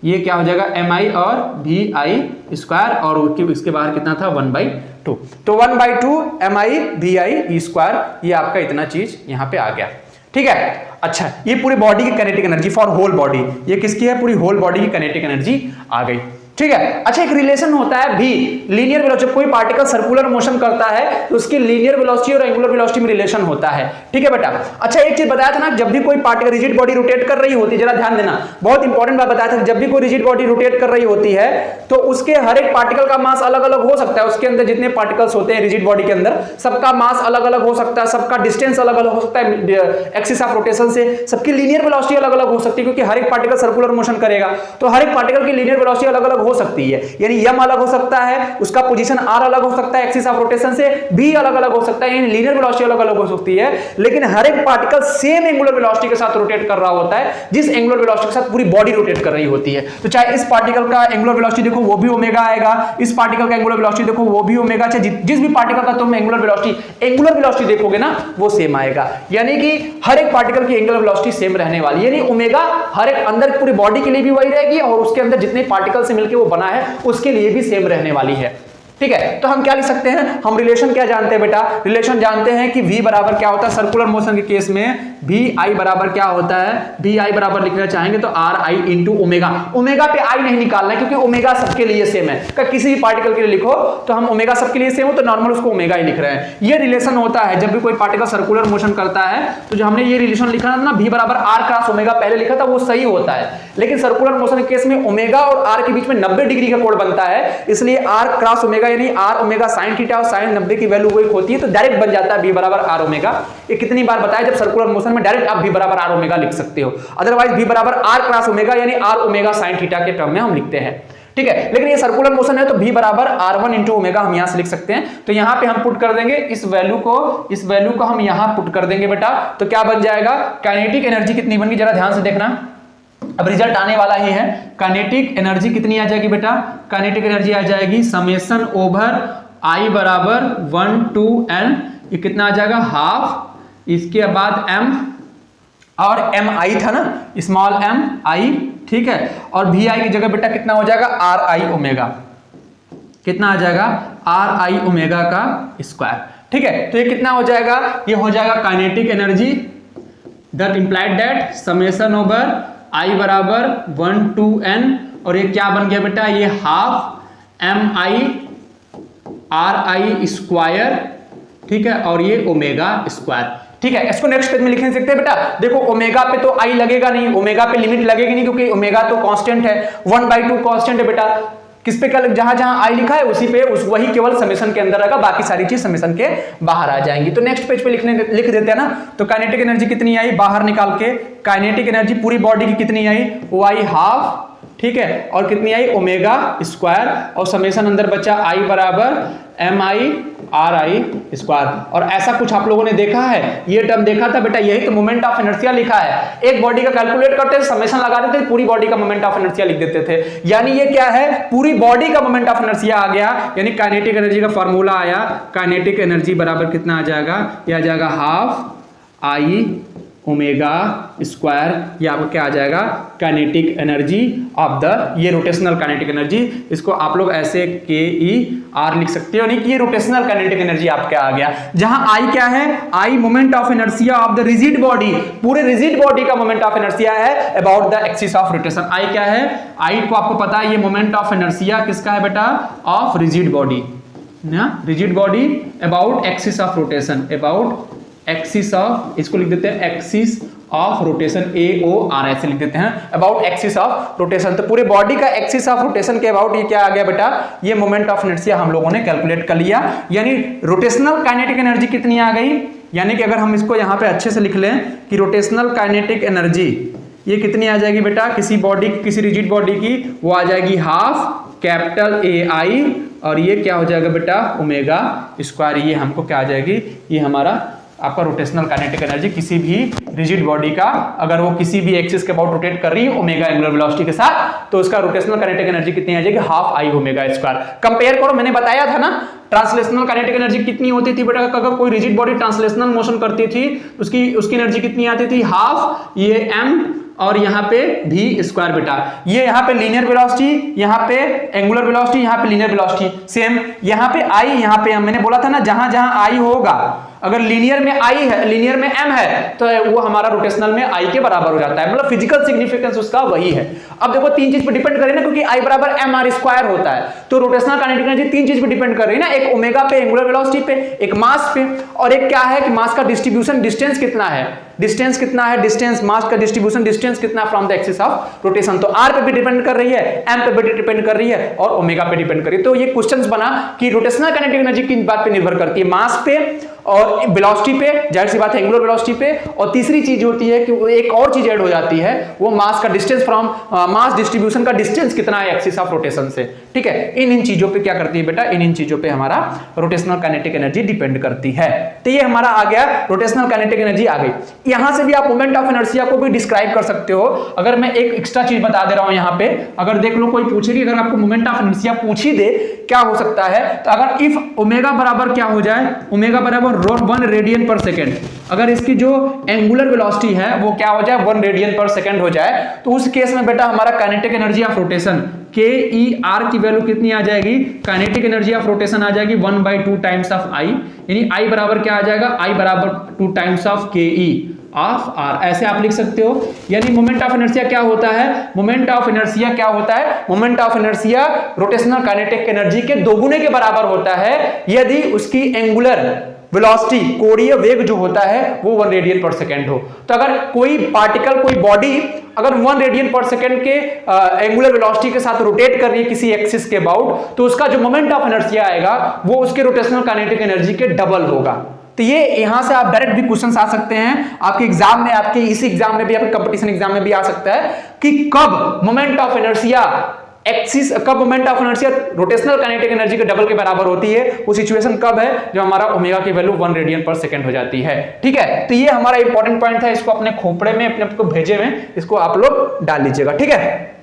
ये क्या हो जाएगा mi और vi स्क्वायर, और इसके बाहर कितना था 1/2, तो 1/2 mi vi स्क्वायर, ये आपका इतना चीज यहाँ पे आ गया। ठीक है, अच्छा, ये पूरी बॉडी की kinetic energy for whole body, ये किसकी है, पूरी होल बॉडी की काइनेटिक एनर्जी आ गई। ठीक है, अच्छा, एक रिलेशन होता है भी, लीनियर वेलोसिटी। कोई पार्टिकल सर्कुलर मोशन करता है तो उसकी लीनियर वेलोसिटी और एंगुलर वेलोसिटी में रिलेशन होता है। ठीक है बेटा, अच्छा, एक चीज बताया था ना, जब भी कोई पार्टिकल रिजिड बॉडी रोटेट कर रही होती है, जरा ध्यान देना, बहुत इंपॉर्टेंट बात बताया था, जब भी कोई रिजिड बॉडी रोटेट कर रही होती है तो उसके हर एक पार्टिकल का मास अलग अलग हो सकता है। उसके अंदर जितने पार्टिकल्स होते हैं रिजिड बॉडी के अंदर, सबका मास अलग अलग हो सकता है, सबका डिस्टेंस अलग अलग हो सकता है एक्सिस ऑफ रोटेशन से, सबकी लीनियर वेलोसिटी अलग अलग हो सकती है, क्योंकि हर एक पार्टिकल सर्कुलर मोशन करेगा तो हर एक पार्टिकल की लीनियर वेलोसिटी अलग अलग हो सकती है। यानी m अलग हो सकता है, उसका पोजीशन r अलग हो सकता है एक्सिस ऑफ रोटेशन से, b अलग अलग हो सकता है, यानी लीनियर वेलोसिटी अलग अलग हो सकती है। लेकिन हर एक पार्टिकल सेम एंगुलर वेलोसिटी के साथ रोटेट कर रहा होता है, जिस एंगुलर वेलोसिटी के साथ पूरी बॉडी रोटेट कर रही होती है। तो चाहे इस पार्टिकल का एंगुलर वेलोसिटी देखो वो भी ओमेगा आएगा, इस पार्टिकल का एंगुलर वेलोसिटी देखो वो भी ओमेगा, चाहे जिस भी पार्टिकल का तुम एंगुलर वेलोसिटी देखोगे ना वो सेम आएगा। यानी कि हर एक पार्टिकल की एंगुलर वेलोसिटी सेम रहने वाली है, यानी ओमेगा हर एक अंदर पूरी बॉडी के लिए भी वही रहेगी और उसके अंदर जितने पार्टिकल से मिलकर वो बना है उसके लिए भी सेम रहने वाली है। ठीक है, तो हम क्या लिख सकते हैं, हम रिलेशन क्या जानते हैं बेटा, रिलेशन जानते हैं कि v बराबर क्या होता है, सर्कुलर मोशन के केस में vi बराबर क्या होता है, vi बराबर लिखना चाहेंगे तो ri इंटू ओमेगा। ओमेगा पे i नहीं निकालना है क्योंकि ओमेगा सबके लिए सेम है, किसी भी पार्टिकल के लिए लिखो तो हम ओमेगा सबके लिए सेम हो तो नॉर्मल उसको ओमेगा ही लिख रहे हैं। ये रिलेशन होता है जब भी कोई पार्टिकल सर्कुलर मोशन करता है, तो जो हमने ये रिलेशन लिखा था ना, v बराबर r क्रॉस ओमेगा पहले लिखा था, वो सही होता है। लेकिन सर्कुलर मोशन के केस में ओमेगा और r के बीच में 90 डिग्री का कोण बनता है, इसलिए r क्रॉस ओमेगा यानी r ओमेगा sin थीटा और sin 90 की वैल्यू वही होती है, तो डायरेक्ट बन जाता है v बराबर r ओमेगा। ये कितनी बार बताया, जब सर्कुलर मोशन में डायरेक्ट आप v बराबर r ओमेगा लिख सकते हो, अदरवाइज v बराबर r क्रॉस ओमेगा यानी r ओमेगा sin थीटा के टर्म में हम लिखते हैं। ठीक है, लेकिन ये सर्कुलर मोशन है तो v बराबर r1 इंटू ओमेगा हम यहां से लिख सकते हैं। तो यहां पे हम पुट कर देंगे इस वैल्यू को हम यहां पुट कर देंगे बेटा, तो क्या बन जाएगा, काइनेटिक एनर्जी कितनी बन गई, जरा ध्यान से देखना, अब रिजल्ट आने वाला ही है। काइनेटिक एनर्जी कितनी आ जाएगी बेटा, काइनेटिक एनर्जी आ जाएगी समेशन ओवर i बराबर 1 to n, ये कितना आ जाएगा हाफ, इसके बाद m और mi था ना, स्मॉल m i, ठीक है, और vi की जगह बेटा कितना हो जाएगा ri ओमेगा, कितना आ जाएगा ri ओमेगा का स्क्वायर। ठीक है, तो ये कितना हो जाएगा, ये हो जाएगा kinetic energy that implied that summation over i बराबर 1 to n, और ये क्या बन गया बेटा, ये हाफ mi ri स्क्वायर, ठीक है, और ये ओमेगा स्क्वायर। ठीक है, इसको नेक्स्ट पेज में लिख नहीं सकते बेटा, देखो ओमेगा पे तो आई लगेगा नहीं, ओमेगा पे लिमिट लगेगी नहीं क्योंकि ओमेगा तो कांस्टेंट है, 1/2 कांस्टेंट है बेटा। किस पे कल जहां जहां आई लिखा है उसी पे वही केवल समेशन के अंदर रहेगा, बाकी सारी चीज समेशन के बाहर आ जाएंगी। तो नेक्स्ट पेज पे लिख देते हैं ना, तो काइनेटिक एनर्जी कितनी आई बाहर निकाल के, काइनेटिक एनर्जी पूरी बॉडी की कितनी आई, वो आई हाफ, ठीक है, और कितनी आई ओमेगा स्क्वायर, और समेशन अंदर बचा आई बराबर mi ri स्क्वायर। और ऐसा कुछ आप लोगों ने देखा है, ये टर्म देखा था बेटा, यही तो मोमेंट ऑफ इनर्शिया लिखा है। एक बॉडी का कैलकुलेट करते थे, समेशन लगा देते थे, पूरी बॉडी का मोमेंट ऑफ इनर्शिया लिख देते थे, यानी ये क्या है, पूरी बॉडी का मोमेंट ऑफ इनर्शिया आ गया, यानी काइनेटिक एनर्जी का फॉर्मूला आया, काइनेटिक एनर्जी बराबर कितना आ जाएगा, ये आ जाएगा हाफ i ओमेगा स्क्वायर, ये आपको क्या आ जाएगा, काइनेटिक एनर्जी ऑफ द, ये रोटेशनल काइनेटिक एनर्जी, इसको आप लोग ऐसे KER लिख सकते हो, नहीं कि ये रोटेशनल काइनेटिक एनर्जी आपका आ गया। जहां I क्या है, I moment of inertia of the rigid body, पूरे रिजिड बॉडी का मोमेंट ऑफ इनर्शिया है about the axis of rotation. I क्या है, I को आपको पता है ये मोमेंट ऑफ इनर्शिया किसका है बेटा, ऑफ रिजिड बॉडी ना, rigid body about axis of rotation, about axis of, इसको लिख देते हैं एक्सिस ऑफ रोटेशन, AOR ऐसे लिख देते हैं, अबाउट एक्सिस ऑफ रोटेशन। तो पूरे बॉडी का एक्सिस ऑफ रोटेशन के अबाउट ये क्या आ गया बेटा, ये मोमेंट ऑफ इनर्शिया हम लोगों ने कैलकुलेट कर लिया। यानी रोटेशनल काइनेटिक एनर्जी कितनी आ गई, यानी कि अगर हम इसको यहाँ पे अच्छे से लिख लें कि रोटेशनल काइनेटिक एनर्जी ये कितनी आ जाएगी बेटा, किसी बॉडी, किसी रिजिड बॉडी की, वो आ जाएगी हाफ कैपिटल AI, और ये क्या हो जाएगा बेटा, ओमेगा स्क्वायर। ये हमको क्या आ जाएगी, ये हमारा आपका रोटेशनल काइनेटिक एनर्जी किसी भी रिजिड बॉडी का, अगर वो किसी भी एक्सिस के अबाउट रोटेट कर रही है ओमेगा एंगुलर वेलोसिटी के साथ, तो उसका रोटेशनल काइनेटिक एनर्जी कितनी आ जाएगी, half I omega square. Compare करो, मैंने बताया था ना ट्रांसलेशनल काइनेटिक एनर्जी कितनी होती थी बेटा, अगर कोई रिजिड बॉडी ट्रांसलेशनल मोशन करती थी उसकी एनर्जी कितनी आती थी, हाफ ये m और यहाँ पे v स्क्वायर बेटा। ये यहाँ पे लीनियर वेलोसिटी, यहाँ पे एंगुलर वेलोसिटी, यहाँ पे लीनियर वेलोसिटी सेम, यहाँ पे I, यहाँ पे m। मैंने बोला था ना जहां जहां I होगा, अगर लीनियर में I है, लीनियर में m है, तो वो हमारा रोटेशनल में I के बराबर हो जाता है, मतलब फिजिकल सिग्निफिकेंस उसका वही है। अब देखो तीन चीज पे डिपेंड करे ना, क्योंकि I बराबर mr स्क्वायर होता है, तो रोटेशनल काइनेटिक एनर्जी तीन चीज पे डिपेंड कर रही है ना, एक ओमेगा पे, एंगुलर वेलोसिटी पे, एक मास पे, और एक क्या है कि मास का डिस्ट्रीब्यूशन, डिस्टेंस कितना है, डिस्टेंस कितना है, डिस्टेंस मास का डिस्ट्रीब्यूशन, डिस्टेंस कितना from the axis of rotation. तो r पे भी डिपेंड कर रही है, m पे भी डिपेंड कर रही है, और ओमेगा पे डिपेंड कर रही है। तो ये क्वेश्चंस बना कि रोटेशनल काइनेटिक एनर्जी किन बात पे निर्भर करती है, मास पे और वेलोसिटी पे, जाहिर सी बात है एंगुलर वेलोसिटी पे, और तीसरी चीज होती है कि एक और चीज ऐड हो जाती है, वो मास का डिस्टेंस फ्रॉम, मास डिस्ट्रीब्यूशन का डिस्टेंस कितना है एक्सिस ऑफ रोटेशन से। ठीक है, इन चीजों पे क्या करती है बेटा, इन चीजों पे हमारा रोटेशनल काइनेटिक एनर्जी डिपेंड करती है। तो ये हमारा आ गया, रोटेशनल काइनेटिक एनर्जी आ गई। यहां से भी आप मोमेंट ऑफ इनर्शिया को भी डिस्क्राइब कर सकते हो। अगर मैं एक एक्स्ट्रा चीज बता दे रहा हूं यहाँ पे, अगर देख लो कोई पूछे कि अगर आपको मोमेंट ऑफ इनर्शिया पूछ ही दे क्या हो सकता है, तो अगर इफ ओमेगा बराबर क्या हो जाए, ओमेगा बराबर 1 रेडियन पर सेकेंड, अगर इसकी जो एंगुलर वेलोसिटी है वो क्या हो जाए, 1 रेडियन पर सेकेंड हो जाए, तो उस केस में बेटा हमारा kinetic energy of rotation KER की वैल्यू कितनी आ जाएगी, काइनेटिक एनर्जी ऑफ रोटेशन आ जाएगी 1/2 टाइम्स ऑफ I, यानी I बराबर क्या आ जाएगा, I बराबर 2 times of KE of R, ऐसे आप लिख सकते हो। यानी मोमेंट ऑफ इनर्शिया क्या होता है, मोमेंट ऑफ इनर्शिया क्या होता है, moment of inertia rotational kinetic energy के दोगुने के बराबर होता है यदि उसकी एंगुलर वेलोसिटी, कोणीय वेग जो होता है वो 1 रेडियन पर सेकेंड हो। तो अगर कोई पार्टिकल, कोई बॉडी अगर 1 रेडियन पर सेकेंड के एंगुलर वेलोसिटी के साथ रोटेट कर रही है किसी एक्सिस के अबाउट, तो उसका जो मोमेंट ऑफ इनर्शिया आएगा वो उसके रोटेशनल काइनेटिक एनर्जी के डबल होगा। तो ये यहां से आप डायरेक्ट भी क्वेश्चंस आ सकते हैं आपके एग्जाम में, आपके इसी एग्जाम में भी, आपके कंपटीशन एग्जाम में भी आ सकता है कि कब मोमेंट ऑफ इनर्शिया एक्सिस, कब moment of inertia rotational kinetic energy के डबल के बराबर होती है, वो सिचुएशन कब है जब हमारा ओमेगा की वैल्यू 1 रेडियन पर सेकंड हो जाती है। ठीक है, तो ये हमारा इंपॉर्टेंट पॉइंट था, इसको अपने खोपड़े में, अपने आपको भेजे में इसको आप लोग डाल लीजिएगा। ठीक है,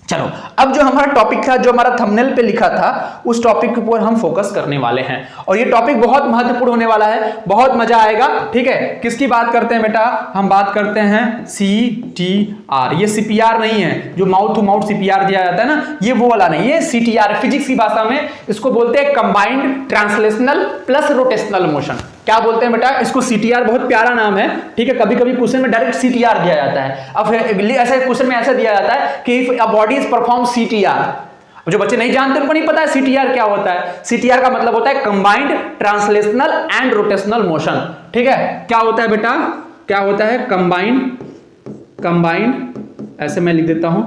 चलो अब जो हमारा टॉपिक था, जो हमारा थंबनेल पे लिखा था, उस टॉपिक के ऊपर हम फोकस करने वाले हैं, और ये टॉपिक बहुत महत्वपूर्ण होने वाला है, बहुत मजा आएगा। ठीक है, किसकी बात करते हैं बेटा, हम बात करते हैं CTR। ये CPR नहीं है, जो माउथ टू माउथ CPR दिया जाता है ना, ये वो वाला नहीं, ये CTR, फिजिक्स की भाषा में इसको बोलते हैं combined translational plus rotational motion. क्या बोलते हैं बेटा इसको, CTR, बहुत प्यारा नाम है। ठीक है, कभी कभी क्वेश्चन में डायरेक्ट CTR दिया जाता है। अब ऐसा क्वेश्चन में ऐसा दिया जाता है कि if a body is perform CTR, जो बच्चे नहीं जानते उनको नहीं पता है CTR क्या होता है। CTR का मतलब होता है combined translational and rotational motion. ठीक है, क्या होता है बेटा, क्या होता है, कंबाइंड, ऐसे मैं लिख देता हूं,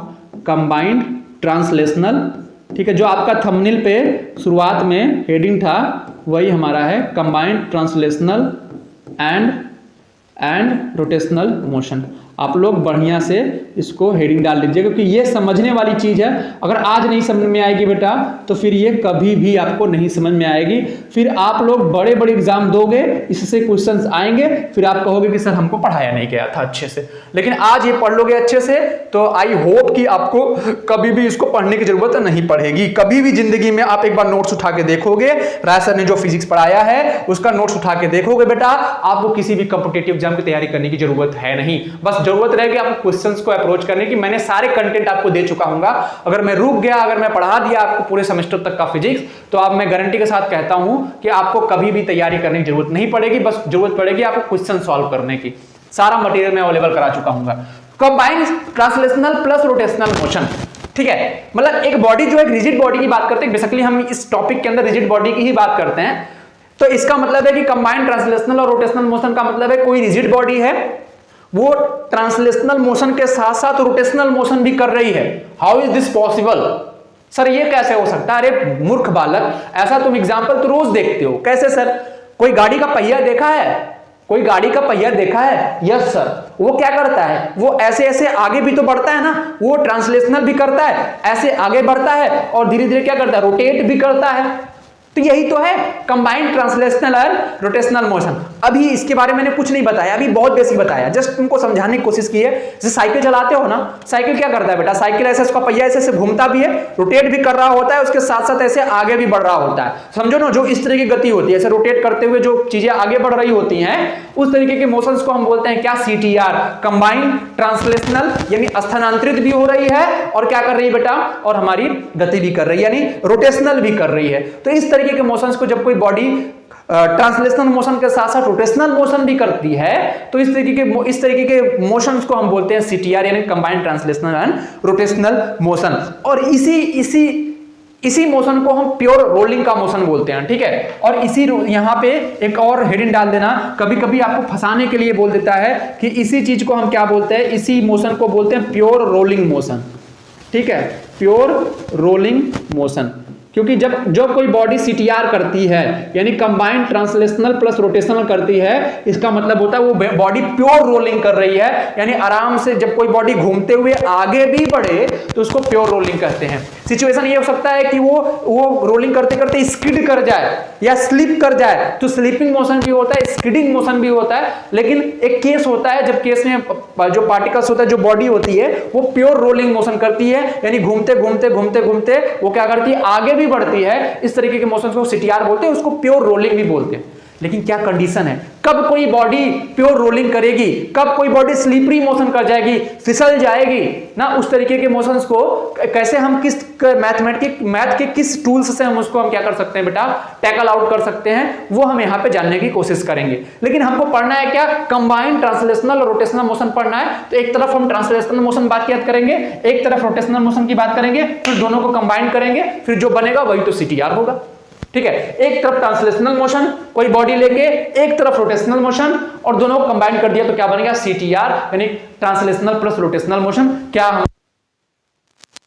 कंबाइंड ट्रांसलेशनल। ठीक है, जो आपका थंबनेल पे शुरुआत में हेडिंग था वही हमारा है, combined translational and rotational motion. आप लोग बढ़िया से इसको हेडिंग डाल लीजिए, क्योंकि ये समझने वाली चीज है। अगर आज नहीं समझ में आएगी बेटा तो फिर ये कभी भी आपको नहीं समझ में आएगी। फिर आप लोग बड़े बड़े एग्जाम दोगे, इससे क्वेश्चंस आएंगे, फिर आप कहोगे कि सर हमको पढ़ाया नहीं गया था अच्छे से। लेकिन आज ये पढ़ लोगे अच्छे से तो आई होप कि आपको कभी भी इसको पढ़ने की जरूरत नहीं पड़ेगी। कभी भी जिंदगी में आप एक बार नोट्स उठा के देखोगे, राय सर ने जो फिजिक्स पढ़ाया है उसका नोट्स उठा के देखोगे बेटा, आपको किसी भी कॉम्पिटिटिव एग्जाम की तैयारी करने की जरूरत है नहीं। बस जरूरत रहेगी आपको क्वेश्चंस को अप्रोच करने की। मैंने सारे कंटेंट आपको दे चुका हूंगा। अगर मैं रुक गया, अगर मैं पढ़ा दिया आपको पूरे सेमेस्टर तक का फिजिक्स, तो अब मैं गारंटी के साथ कहता हूं कि आपको कभी भी तैयारी करने की जरूरत नहीं पड़ेगी। बस जरूरत पड़ेगी आपको क्वेश्चन सॉल्व करने की। सारा मटेरियल मैं अवेलेबल करा चुका हूं। Combined translational plus rotational motion, ठीक है, मतलब एक बॉडी जो एक रिजिड बॉडी की बात करते हैं, बेसिकली हम इस टॉपिक के अंदर रिजिड बॉडी की ही बात करते हैं। तो इसका मतलब है कि कंबाइंड ट्रांसलेशनल और रोटेशनल मोशन का मतलब है कोई रिजिड बॉडी है, वो ट्रांसलेशनल मोशन के साथ साथ रोटेशनल मोशन भी कर रही है। How is this possible? Sir ये कैसे हो सकता है? अरे मूर्ख बालक, ऐसा तुम एग्जांपल तो रोज देखते हो। कैसे सर? कोई गाड़ी का पहिया देखा है? कोई गाड़ी का पहिया देखा है? Yes sir. वो क्या करता है? वो ऐसे ऐसे आगे भी तो बढ़ता है ना, वो ट्रांसलेशनल भी करता है, ऐसे आगे बढ़ता है और धीरे धीरे क्या करता है? रोटेट भी करता है। तो यही तो है कंबाइंड ट्रांसलेशनल और रोटेशनल मोशन। अभी इसके बारे में मैंने कुछ नहीं बताया, अभी बहुत बेसिक बताया, जस्ट तुमको समझाने की कोशिश की है। जैसे साइकिल चलाते हो ना, साइकिल क्या करता है बेटा? साइकिल ऐसे उसका पहिया ऐसे घूमता भी है, रोटेट भी कर रहा होता है, उसके साथ साथ ऐसे आगे भी बढ़ रहा होता है। समझो ना, जो इस तरह की गति होती है, ऐसे रोटेट करते हुए जो चीजें आगे बढ़ रही होती हैं, उस तरीके के मोशंस को हम बोलते हैं क्या? CTR, कंबाइंड ट्रांसलेशनल, यानी स्थानांतरित भी हो रही है और क्या कर रही है बेटा? और हमारी गति भी कर रही है, यानी रोटेशनल भी कर रही है। तो इस तरीके के मोशंस को जब कोई बॉडी ट्रांसलेशनल मोशन के साथ साथ रोटेशनल मोशन भी करती है, तो इस तरीके के मोशंस को हम बोलते हैं CTR, यानी combined translational and rotational motion. और इसी मोशन को हम प्योर रोलिंग का मोशन बोलते हैं, ठीक है। और इसी यहां पे एक और हेडिंग डाल देना, कभी कभी आपको फंसाने के लिए बोल देता है कि इसी चीज को हम क्या बोलते हैं? इसी मोशन को बोलते हैं प्योर रोलिंग मोशन, ठीक है, प्योर रोलिंग मोशन। क्योंकि जब कोई बॉडी CTR करती है, यानी कंबाइंड ट्रांसलेशनल प्लस रोटेशनल करती है, इसका मतलब होता है वो बॉडी प्योर रोलिंग कर रही है, यानी आराम से जब कोई बॉडी घूमते हुए आगे भी बढ़े तो उसको प्योर रोलिंग कहते हैं। सिचुएशन ये हो सकता है कि वो रोलिंग करते करते स्किड कर जाए या स्लिप कर जाए, तो स्लिपिंग मोशन भी होता है, स्किडिंग मोशन भी होता है। लेकिन एक केस होता है जब केस में जो पार्टिकल्स होता है, जो बॉडी होती है, वो प्योर रोलिंग मोशन करती है, यानी घूमते घूमते घूमते घूमते वो क्या करती है? आगे भी बढ़ती है। इस तरीके के मोशन को CTR बोलते हैं, उसको प्योर रोलिंग भी बोलते हैं। लेकिन क्या कंडीशन है, कब कोई बॉडी प्योर रोलिंग करेगी, कब कोई बॉडी स्लिपरी मोशन कर जाएगी, फिसल जाएगी ना, उस तरीके के मोशंस को कैसे हम किस मैथ के किस टूल्स से हम उसको हम क्या कर सकते हैं बेटा? टैकल आउट कर सकते हैं, वो हम यहाँ पे जानने की कोशिश करेंगे। लेकिन हमको पढ़ना है क्या? कंबाइंड ट्रांसलेशनल और रोटेशनल मोशन पढ़ना है। तो एक तरफ हम ट्रांसलेशनल मोशन बात करेंगे, एक तरफ रोटेशनल मोशन की बात करेंगे, फिर दोनों को कंबाइन करेंगे, फिर जो बनेगा वही तो CTR होगा, ठीक है। एक तरफ ट्रांसलेशनल मोशन कोई बॉडी लेके, एक तरफ रोटेशनल मोशन, और दोनों को कंबाइन कर दिया तो क्या बनेगा? CTR, यानी ट्रांसलेशनल प्लस रोटेशनल मोशन क्या हम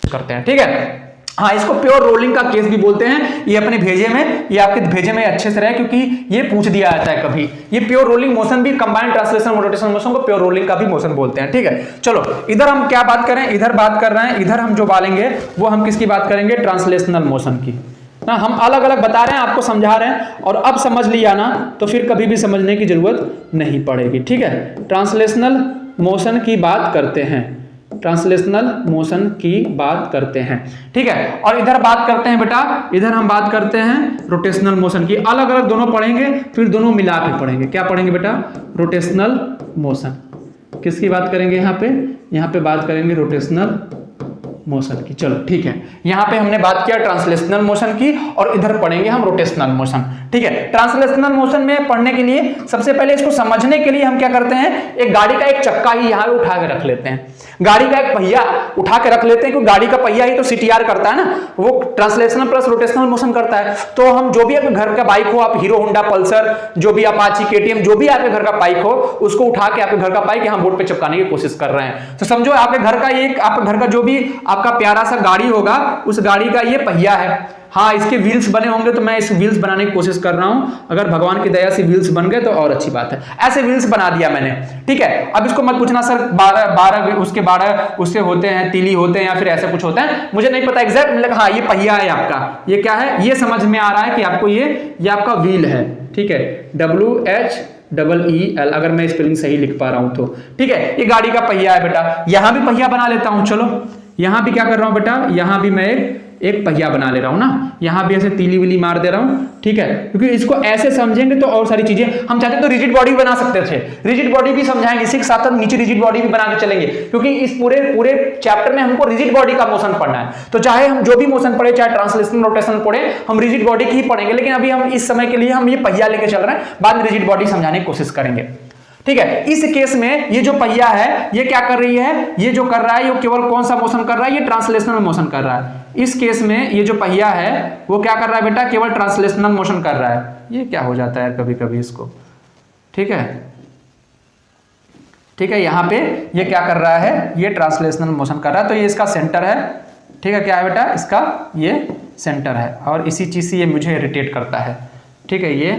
करते हैं, ठीक है। हाँ, इसको प्योर रोलिंग का केस भी बोलते हैं। ये अपने भेजे में, ये आपके भेजे में अच्छे से रहे, क्योंकि ये पूछ दिया जाता है कभी। ये प्योर रोलिंग मोशन भी, कंबाइंड ट्रांसलेशनल और रोटेशनल मोशन को प्योर रोलिंग का भी मोशन बोलते हैं, ठीक है। चलो इधर हम क्या बात करें? इधर बात कर रहे हैं, इधर हम जो बालेंगे वो हम किसकी बात करेंगे? ट्रांसलेशनल मोशन की ना। हम अलग अलग बता रहे हैं, आपको समझा रहे हैं, और अब समझ लिया ना तो फिर कभी भी समझने की जरूरत नहीं पड़ेगी, ठीक है। ट्रांसलेशनल मोशन की बात करते हैं, ट्रांसलेशनल मोशन की बात करते हैं, ठीक है। और इधर बात करते हैं बेटा, इधर हम बात करते हैं रोटेशनल मोशन की। अलग अलग दोनों पढ़ेंगे, फिर दोनों मिला के पढ़ेंगे। क्या पढ़ेंगे बेटा? Rotational motion. किसकी बात करेंगे यहाँ पे बात करेंगे रोटेशनल मोशन की। चलो ठीक है, यहां पे हमने बात किया ट्रांसलेशनल मोशन की, और इधर पढ़ेंगे हम रोटेशनल मोशन, ठीक है। ट्रांसलेशनल मोशन में पढ़ने के लिए सबसे पहले इसको समझने के लिए हम क्या करते हैं? एक गाड़ी का एक चक्का ही यहां उठा के रख लेते हैं, गाड़ी का एक पहिया उठा के रख लेते हैं, क्योंकि गाड़ी का पहिया ही तो CTR करता है ना, वो ट्रांसलेशनल प्लस रोटेशनल मोशन करता है। तो हम जो भी आपके घर का बाइक हो, आप हीरो होंडा पल्सर, जो भी अपाची KTM, जो भी आपके घर का बाइक हो, उसको उठा के आपके घर का बाइक यहाँ बोर्ड पे चिपकाने की कोशिश कर रहे हैं। तो समझो आपके घर का जो भी आपका प्यारा सा गाड़ी होगा, उस गाड़ी का ये पहिया है, हाँ इसके व्हील्स बने होंगे तो मैं इस व्हील्स बनाने की कोशिश कर रहा हूं, अगर भगवान की दया से व्हील्स बन गए तो और अच्छी बात है। ऐसे व्हील्स बना दिया मैंने, ठीक है। अब इसको मत पूछना सर 12 उसके 12 उससे होते हैं, तीली होते हैं या फिर ऐसे कुछ होता है, मुझे नहीं पता एग्जैक्ट। हाँ ये पहिया है आपका, ये क्या है ये समझ में आ रहा है कि आपको ये आपका व्हील है, ठीक है, WHEEL, अगर मैं स्पेलिंग सही लिख पा रहा हूं तो, ठीक है। ये गाड़ी का पहिया है बेटा, यहां भी पहिया बना लेता हूं, चलो यहां भी क्या कर रहा हूं बेटा, यहां भी मैं एक पहिया बना ले रहा हूं ना, यहां भी ऐसे तीली विली मार दे रहा हूं, ठीक है। क्योंकि इसको ऐसे समझेंगे तो और सारी चीजें हम चाहते तो रिजिड बॉडी बना सकते थे, रिजिड बॉडी भी समझाएंगे, इसी के साथ साथ नीचे रिजिड बॉडी भी बना के चलेंगे, क्योंकि इस पूरे चैप्टर में हमको रिजिड बॉडी का मोशन पढ़ना है। तो चाहे हम जो भी मोशन पढ़े, चाहे ट्रांसलेशनल रोटेशन पढ़े, हम रिजिड बॉडी की ही पढ़ेंगे। लेकिन अभी हम इस समय के लिए हम ये पहिया लेके चल रहे हैं, बाद में रिजिड बॉडी समझाने की कोशिश करेंगे, ठीक है। इस केस में ये जो पहिया है ये क्या कर रही है, ये जो कर रहा है ये केवल कौन सा मोशन कर रहा है, ये ट्रांसलेशनल मोशन कर रहा है। इस केस में ये जो पहिया है वो क्या कर रहा है बेटा, केवल ट्रांसलेशनल मोशन कर रहा है। ये क्या हो जाता है कभी कभी इसको, ठीक है, ठीक है। यहां पे ये क्या कर रहा है, ये ट्रांसलेशनल मोशन कर रहा है, तो ये इसका सेंटर है, ठीक है। क्या है बेटा, इसका ये सेंटर है, और इसी चीज से ये मुझे इरिटेट करता है, ठीक है, ये,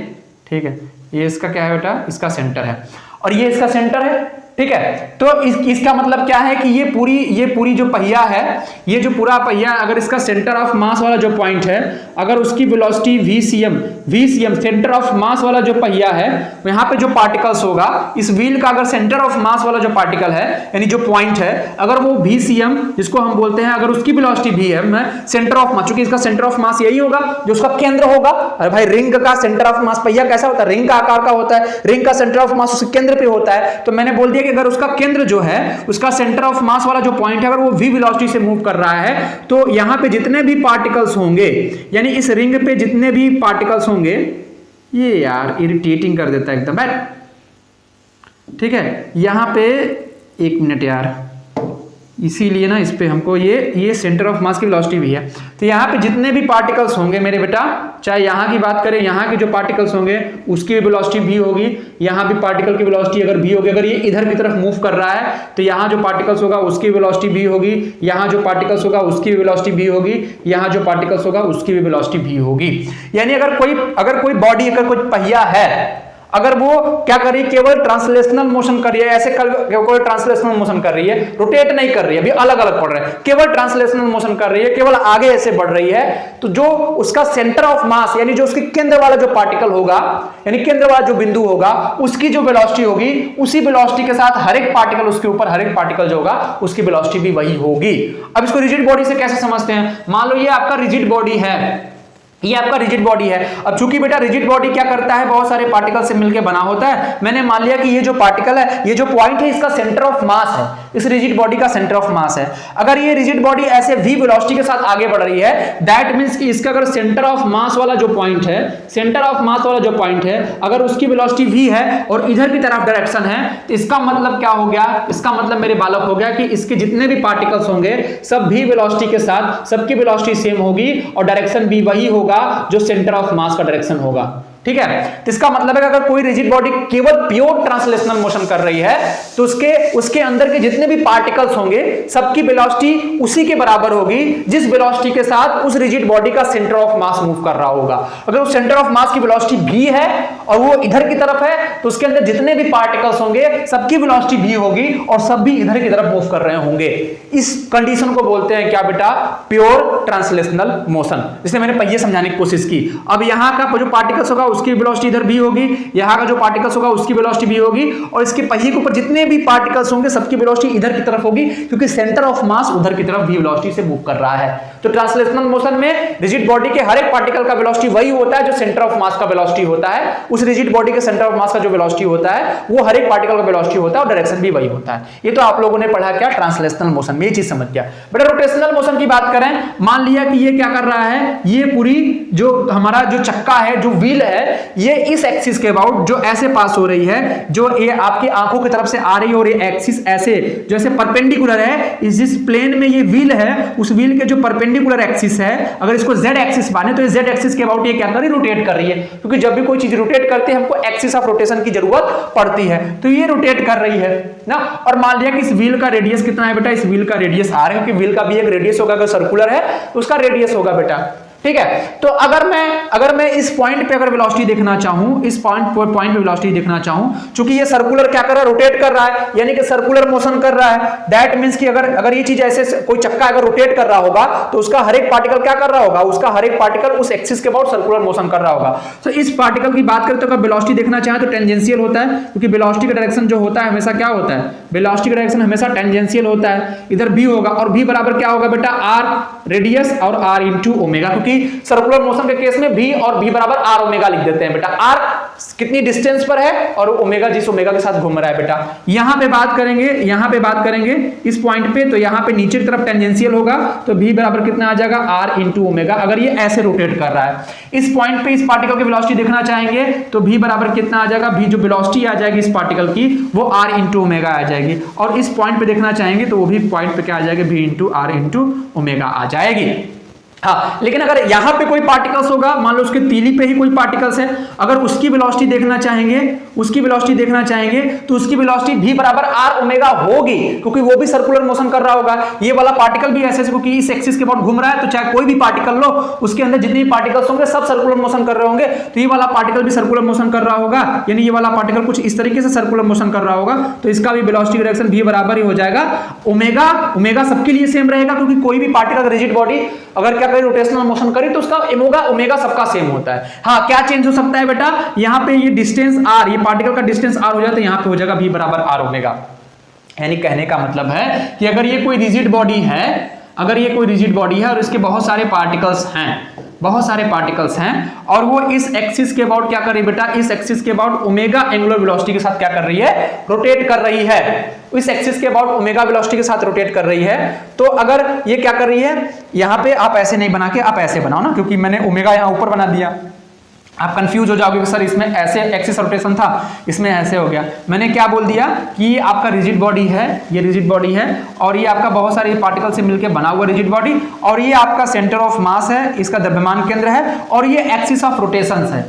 ठीक है, ये इसका क्या है बेटा, इसका सेंटर है, और ये इसका सेंटर है, ठीक है। तो इसका मतलब क्या है कि ये पूरी जो पहिया है, ये जो पूरा पहिया, अगर इसका सेंटर ऑफ मास वाला जो पॉइंट है, अगर उसकी velocity VCM centre of mass वाला जो पहिया है, यहां पे जो पार्टिकल्स होगा, इस व्हील का अगर सेंटर ऑफ मास वाला जो पार्टिकल है यानी जो पॉइंट है, अगर वो VCM जिसको हम बोलते हैं, अगर उसकी वेलोसिटी V है, मैं सेंटर ऑफ मास, चूंकि इसका सेंटर ऑफ मास यही होगा जो उसका केंद्र होगा। अरे भाई रिंग का सेंटर ऑफ मास, पहिया कैसा होता है, रिंग का आकार का होता है, रिंग का सेंटर ऑफ मास उसके केंद्र पे होता है। तो मैंने बोल दिया अगर उसका केंद्र जो है, उसका सेंटर ऑफ मास वाला जो पॉइंट है, अगर वो v वेलोसिटी से मूव कर रहा है, तो यहां पे जितने भी पार्टिकल्स होंगे, यानी इस रिंग पे जितने भी पार्टिकल्स होंगे, ये यार इरिटेटिंग कर देता है एकदम, ठीक है। यहां पे 1 मिनट यार, इसीलिए ना इस पे हमको ये सेंटर ऑफ मास की वेलोसिटी भी है। तो यहाँ पे जितने भी पार्टिकल्स होंगे मेरे बेटा, चाहे यहाँ की बात करें, यहाँ के जो पार्टिकल्स होंगे उसकी भी वेलोसिटी भी होगी, यहाँ भी पार्टिकल की वेलोसिटी अगर भी होगी, अगर ये इधर की तरफ मूव कर रहा है तो यहाँ जो पार्टिकल्स होगा उसकी वेलोसिटी भी होगी, यहाँ जो पार्टिकल्स होगा उसकी भी वेलोसिटी भी होगी, यहाँ जो पार्टिकल्स होगा उसकी भी वेलोसिटी भी होगी। यानी अगर कोई बॉडी, अगर कोई पहिया है, अगर वो क्या कर रही है, केवल ट्रांसलेशनल मोशन कर रही है, ऐसे केवल ट्रांसलेशनल मोशन कर रही है, रोटेट नहीं कर रही है, अभी अलग अलग पढ़ रहे हैं, केवल ट्रांसलेशनल मोशन कर रही है, केवल आगे ऐसे बढ़ रही है, तो जो उसका सेंटर ऑफ मास यानी जो उसके केंद्र वाला जो पार्टिकल होगा, यानी केंद्र वाला जो बिंदु होगा, उसकी जो वेलोसिटी होगी, उसी वेलोसिटी के साथ हर एक पार्टिकल, उसके ऊपर हर एक पार्टिकल जो होगा उसकी वेलोसिटी भी वही होगी। अब इसको रिजिड बॉडी से कैसे समझते हैं, मान लो ये आपका रिजिड बॉडी है, ये आपका रिजिड बॉडी है। अब चूंकि बेटा रिजिड बॉडी क्या करता है, बहुत सारे पार्टिकल से मिलकर बना होता है। मैंने मान लिया कि ये जो पार्टिकल है, ये जो पॉइंट है, इसका सेंटर ऑफ मास है, इस रिजिड बॉडी का सेंटर ऑफ मास है। अगर ये रिजिड बॉडी ऐसे v वेलोसिटी के साथ आगे बढ़ रही है, दैट मींस कि इसका अगर सेंटर ऑफ मास वाला जो पॉइंट है, सेंटर ऑफ मास वाला जो पॉइंट है, अगर उसकी वेलोसिटी v है और इधर की तरफ डायरेक्शन है, तो इसका मतलब क्या हो गया, इसका मतलब मेरे बालक हो गया कि इसके जितने भी पार्टिकल्स होंगे सब v वेलोसिटी के साथ, सबकी वेलोसिटी सेम होगी और डायरेक्शन भी वही होगा जो सेंटर ऑफ मास का डायरेक्शन होगा, ठीक है। तो इसका मतलब है कि अगर कोई रिजिड बॉडी केवल प्योर ट्रांसलेशनल मोशन कर रही है, तो उसके अंदर के जितने भी पार्टिकल्स होंगे सबकी वेलोसिटी उसी के बराबर होगी जिस वेलोसिटी के साथ उस रिजिड बॉडी का सेंटर ऑफ मास मूव कर रहा होगा। अगर उस सेंटर ऑफ मास की वेलोसिटी भी है और वो इधर की तरफ है, तो उसके अंदर जितने भी पार्टिकल्स होंगे सबकी वेलोसिटी भी होगी और सब भी इधर की तरफ मूव कर रहे होंगे। इस कंडीशन को बोलते हैं क्या बेटा, प्योर ट्रांसलेशनल मोशन, जिसे मैंने पहिए समझाने की कोशिश की। अब यहाँ का जो पार्टिकल्स होगा उसकी वेलोसिटी इधर भी होगी, यहाँ का जो पार्टिकल्स होगा उसकी वेलोसिटी भी होगी, और इसके पहिए के ऊपर जितने भी पार्टिकल्स होंगे सबकी वेलोसिटी इधर की तरफ होगी, क्योंकि सेंटर ऑफ मास उधर की तरफ भी वेलोसिटी से मूव कर रहा है। तो ट्रांसलेशनल मोशन में रिजिड बॉडी के हर एक पार्टिकल का वेलोसिटी वही होता है जो सेंटर ऑफ मास का वेलोसिटी होता है। उस रिजिड बॉडी के सेंटर ऑफ मास का जो वेलोसिटी होता है वो हर एक पार्टिकल का वेलोसिटी होता है और डायरेक्शन भी वही होता है। ये तो आप लोगों ने पढ़ा क्या, ट्रांसलेशनल मोशन में, ये चीज समझ गया। बेटा रोटेशनल मोशन की बात करें, मान लिया कि ये क्या कर रहा है, ये पूरी जो हमारा जो चक्का है, जो व्हील है, ये इस एक्सिस के अबाउट जो ऐसे पास हो रही है, जो ये आपकी आंखों की तरफ से आ रही है, और ये एक्सिस ऐसे जैसे परपेंडिकुलर है, इस जिस प्लेन में ये व्हील है उस व्हील के जो परपेंडिकुलर एक्सिस है, अगर इसको z एक्सिस माने तो ये z एक्सिस के अबाउट ये क्या कर रही है, रोटेट कर रही है, क्योंकि जब भी कोई चीज रोटेट करती है हमको एक्सिस ऑफ रोटेशन की जरूरत पड़ती है, तो ये रोटेट कर रही है ना। और मान लिया कि इस व्हील का रेडियस कितना है बेटा, इस व्हील का रेडियस r है, क्योंकि व्हील का भी एक रेडियस होगा, अगर सर्कुलर है तो उसका रेडियस होगा बेटा ठीक है। तो अगर मैं इस पॉइंट पे अगर वेलोसिटी देखना चाहूं, इस पॉइंट पे वेलोसिटी देखना चाहूं, क्योंकि ये सर्कुलर क्या कर रहा है, रोटेट कर रहा है, यानी कि सर्कुलर मोशन कर रहा है। दैट मींस कि अगर ये चीज ऐसे कोई चक्का अगर रोटेट कर रहा होगा तो उसका हर एक पार्टिकल क्या कर रहा होगा, उसका हर एक पार्टिकल उस एक्सिस के अबाउट सर्कुलर मोशन कर रहा होगा। तो इस पार्टिकल की बात करें तो अगर वेलोसिटी देखना चाहे तो टेंजेंशियल होता है, क्योंकि वेलोसिटी का डायरेक्शन जो होता है हमेशा क्या होता है, वेलोसिटी का डायरेक्शन हमेशा टेंजेंशियल होता है। इधर v होगा और v बराबर क्या होगा बेटा, r रेडियस और r इंटू ओमेगा, क्योंकि सर्कुलर मोशन के केस में v और v बराबर r ओमेगा लिख देते हैं बेटा। r कितनी डिस्टेंस पर है और ओमेगा जिस ओमेगा के साथ घूम रहा है बेटा। यहां पे बात करेंगे इस पॉइंट पे, तो यहां पे नीचे की तरफ टेंजेंशियल होगा तो v बराबर कितना आ जाएगा, r इंटू ओमेगा, अगर ये ऐसे रोटेट कर रहा है। इस पॉइंट पे इस पार्टिकल की वेलोसिटी देखना चाहेंगे तो v बराबर कितना आ जाएगा, v जो वेलोसिटी आ जाएगी इस पार्टिकल की वो r इंटू ओमेगा आ जाएगी। और इस पॉइंट पे देखना चाहेंगे तो वो भी पॉइंट पे क्या आ जाएगा, v into r into omega आ जाएगी। हाँ, लेकिन अगर यहां पे कोई पार्टिकल्स होगा, मान लो उसके तीली पे ही कोई पार्टिकल्स है, अगर उसकी वेलोसिटी देखना चाहेंगे तो उसकी वेलोसिटी v बराबर r ओमेगा होगी, क्योंकि वो भी सर्कुलर मोशन कर रहा होगा। ये वाला पार्टिकल भी ऐसे, क्योंकि इस एक्सिस के अबाउट घूम रहा है, तो चाहे कोई भी पार्टिकल लो, उसके अंदर जितने भी पार्टिकल्स होंगे सब सर्कुलर मोशन कर रहे होंगे, तो ये वाला पार्टिकल भी सर्कुलर मोशन कर रहा होगा, यानी ये वाला पार्टिकल कुछ इस तरीके से सर्कुलर मोशन कर रहा होगा, तो इसका भी वेलोसिटी डायरेक्शन v बराबर ही हो जाएगा ओमेगा सबके लिए सेम रहेगा, क्योंकि कोई भी पार्टिकल रिजिड बॉडी अगर क्या करी, रोटेशनल मोशन करी, तो उसका ओमेगा सबका सेम होता है। हाँ, क्या चेंज हो सकता है बेटा, यहां पे ये डिस्टेंस r, ये पार्टिकल का डिस्टेंस r हो जाता है, यहां पे हो जाएगा v बराबर r ओमेगा। यानी कहने का मतलब है कि अगर ये कोई रिजिड बॉडी है और इसके बहुत सारे पार्टिकल्स हैं और वो इस एक्सिस के अबाउट क्या कर रही है बेटा, इस एक्सिस के अबाउट ओमेगा एंगुलर वेलोसिटी के साथ क्या कर रही है, रोटेट कर रही है। इस एक्सिस के अबाउट ओमेगा वेलोसिटी के साथ रोटेट कर रही है। तो अगर ये क्या कर रही है, यहां पे आप ऐसे नहीं बना के आप ऐसे बनाओ ना, क्योंकि मैंने ओमेगा यहां ऊपर बना दिया, आप कंफ्यूज हो जाओगे कि सर इसमें ऐसे एक्सिस रोटेशन था, इसमें ऐसे हो गया। मैंने क्या बोल दिया कि ये आपका रिजिड बॉडी है, ये रिजिड बॉडी है और ये आपका बहुत सारे पार्टिकल से मिलकर बना हुआ रिजिड बॉडी, और ये आपका सेंटर ऑफ मास है, इसका द्रव्यमान केंद्र है, और ये एक्सिस ऑफ रोटेशन है।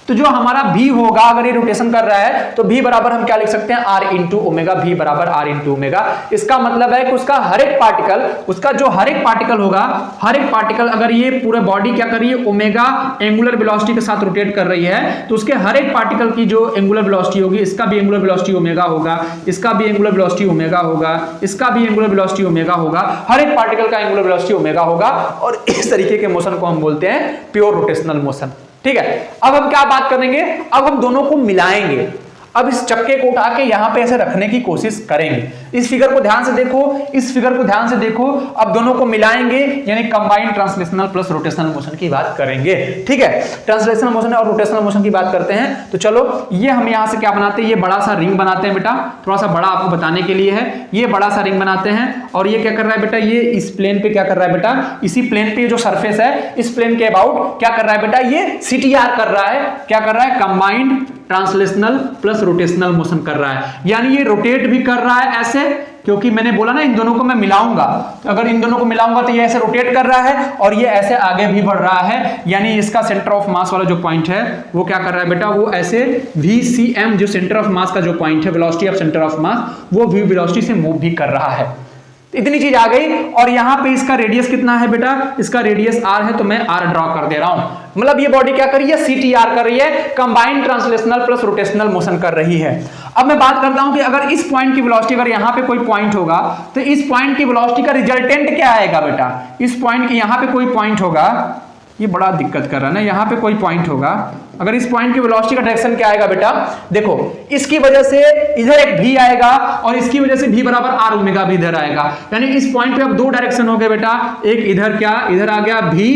तो जो हमारा v होगा, अगर ये रोटेशन कर रहा है तो v बराबर हम क्या लिख सकते हैं, r इंटू ओमेगा, v बराबर r इंटू ओमेगा। इसका मतलब है कि उसका हर एक पार्टिकल होगा, हर एक पार्टिकल अगर ये पूरा बॉडी क्या कर रही है, ओमेगा एंगुलर वेलोसिटी के साथ रोटेट कर रही है, तो उसके हर एक पार्टिकल की जो एंगुलर वेलोसिटी होगी, इसका भी एंगुलर वेलोसिटी ओमेगा होगा, इसका भी एंगुलर वेलोसिटी ओमेगा होगा, इसका भी एंगुलर वेलोसिटी ओमेगा होगा, हर एक पार्टिकल का एंगुलर वेलोसिटी ओमेगा होगा। और इस तरीके के मोशन को हम बोलते हैं प्योर रोटेशनल मोशन। ठीक है, अब हम क्या बात करेंगे, अब हम दोनों को मिलाएंगे। अब इस चक्के को उठा के यहां पे ऐसे रखने की कोशिश करेंगे। इस फिगर को ध्यान से देखो, अब दोनों को मिलाएंगे, यानी combined translational plus rotational motion की बात करेंगे। ठीक है, ट्रांसलेशनल मोशन और रोटेशनल मोशन की बात करते हैं। तो चलो, ये हम यहां से क्या बनाते हैं, ये बड़ा सा रिंग बनाते हैं बेटा, थोड़ा सा बड़ा आपको बताने के लिए है। ये बड़ा सा रिंग बनाते हैं और ये क्या कर रहा है बेटा, ये इस प्लेन पे क्या कर रहा है बेटा, इसी प्लेन पे जो सरफेस है, इस प्लेन के अबाउट क्या कर रहा है बेटा, ये CTR कर रहा है। क्या कर रहा है, combined translational plus rotational motion कर रहा है। यानी ये रोटेट भी कर रहा है ऐसे, क्योंकि मैंने बोला ना इन दोनों को मैं मिलाऊंगा, तो अगर इन दोनों को मिलाऊंगा तो ये ऐसे रोटेट कर रहा है और ये ऐसे आगे भी बढ़ रहा है। यानी इसका सेंटर ऑफ मास वाला जो पॉइंट है वो क्या कर रहा है बेटा, वो ऐसे VCM जो सेंटर ऑफ मास का जो पॉइंट है, velocity of centre of mass, वो v वेलोसिटी से मूव भी कर रहा है। इतनी चीज आ गई। और यहां पे इसका रेडियस कितना है बेटा, इसका रेडियस r है, तो मैं r ड्रॉ कर दे रहा हूं। मतलब ये बॉडी क्या कर रही है, CTR कर रही है, combined translational plus rotational motion कर रही है। अब मैं बात करता हूं कि अगर इस पॉइंट की वेलोसिटी, अगर यहां पे कोई पॉइंट होगा तो इस पॉइंट की वेलोसिटी का रिजल्टेंट क्या आएगा बेटा, इस पॉइंट की, यहां पे कोई पॉइंट होगा, ये बड़ा दिक्कत कर रहा है ना, यहां पे कोई पॉइंट होगा, अगर इस पॉइंट की वेलोसिटी का डायरेक्शन क्या आएगा बेटा, देखो इसकी वजह से इधर एक v आएगा और इसकी वजह से v बराबर r ओमेगा भी इधर आएगा। यानी इस पॉइंट पे अब दो डायरेक्शन हो गए बेटा, एक इधर क्या, इधर आ गया v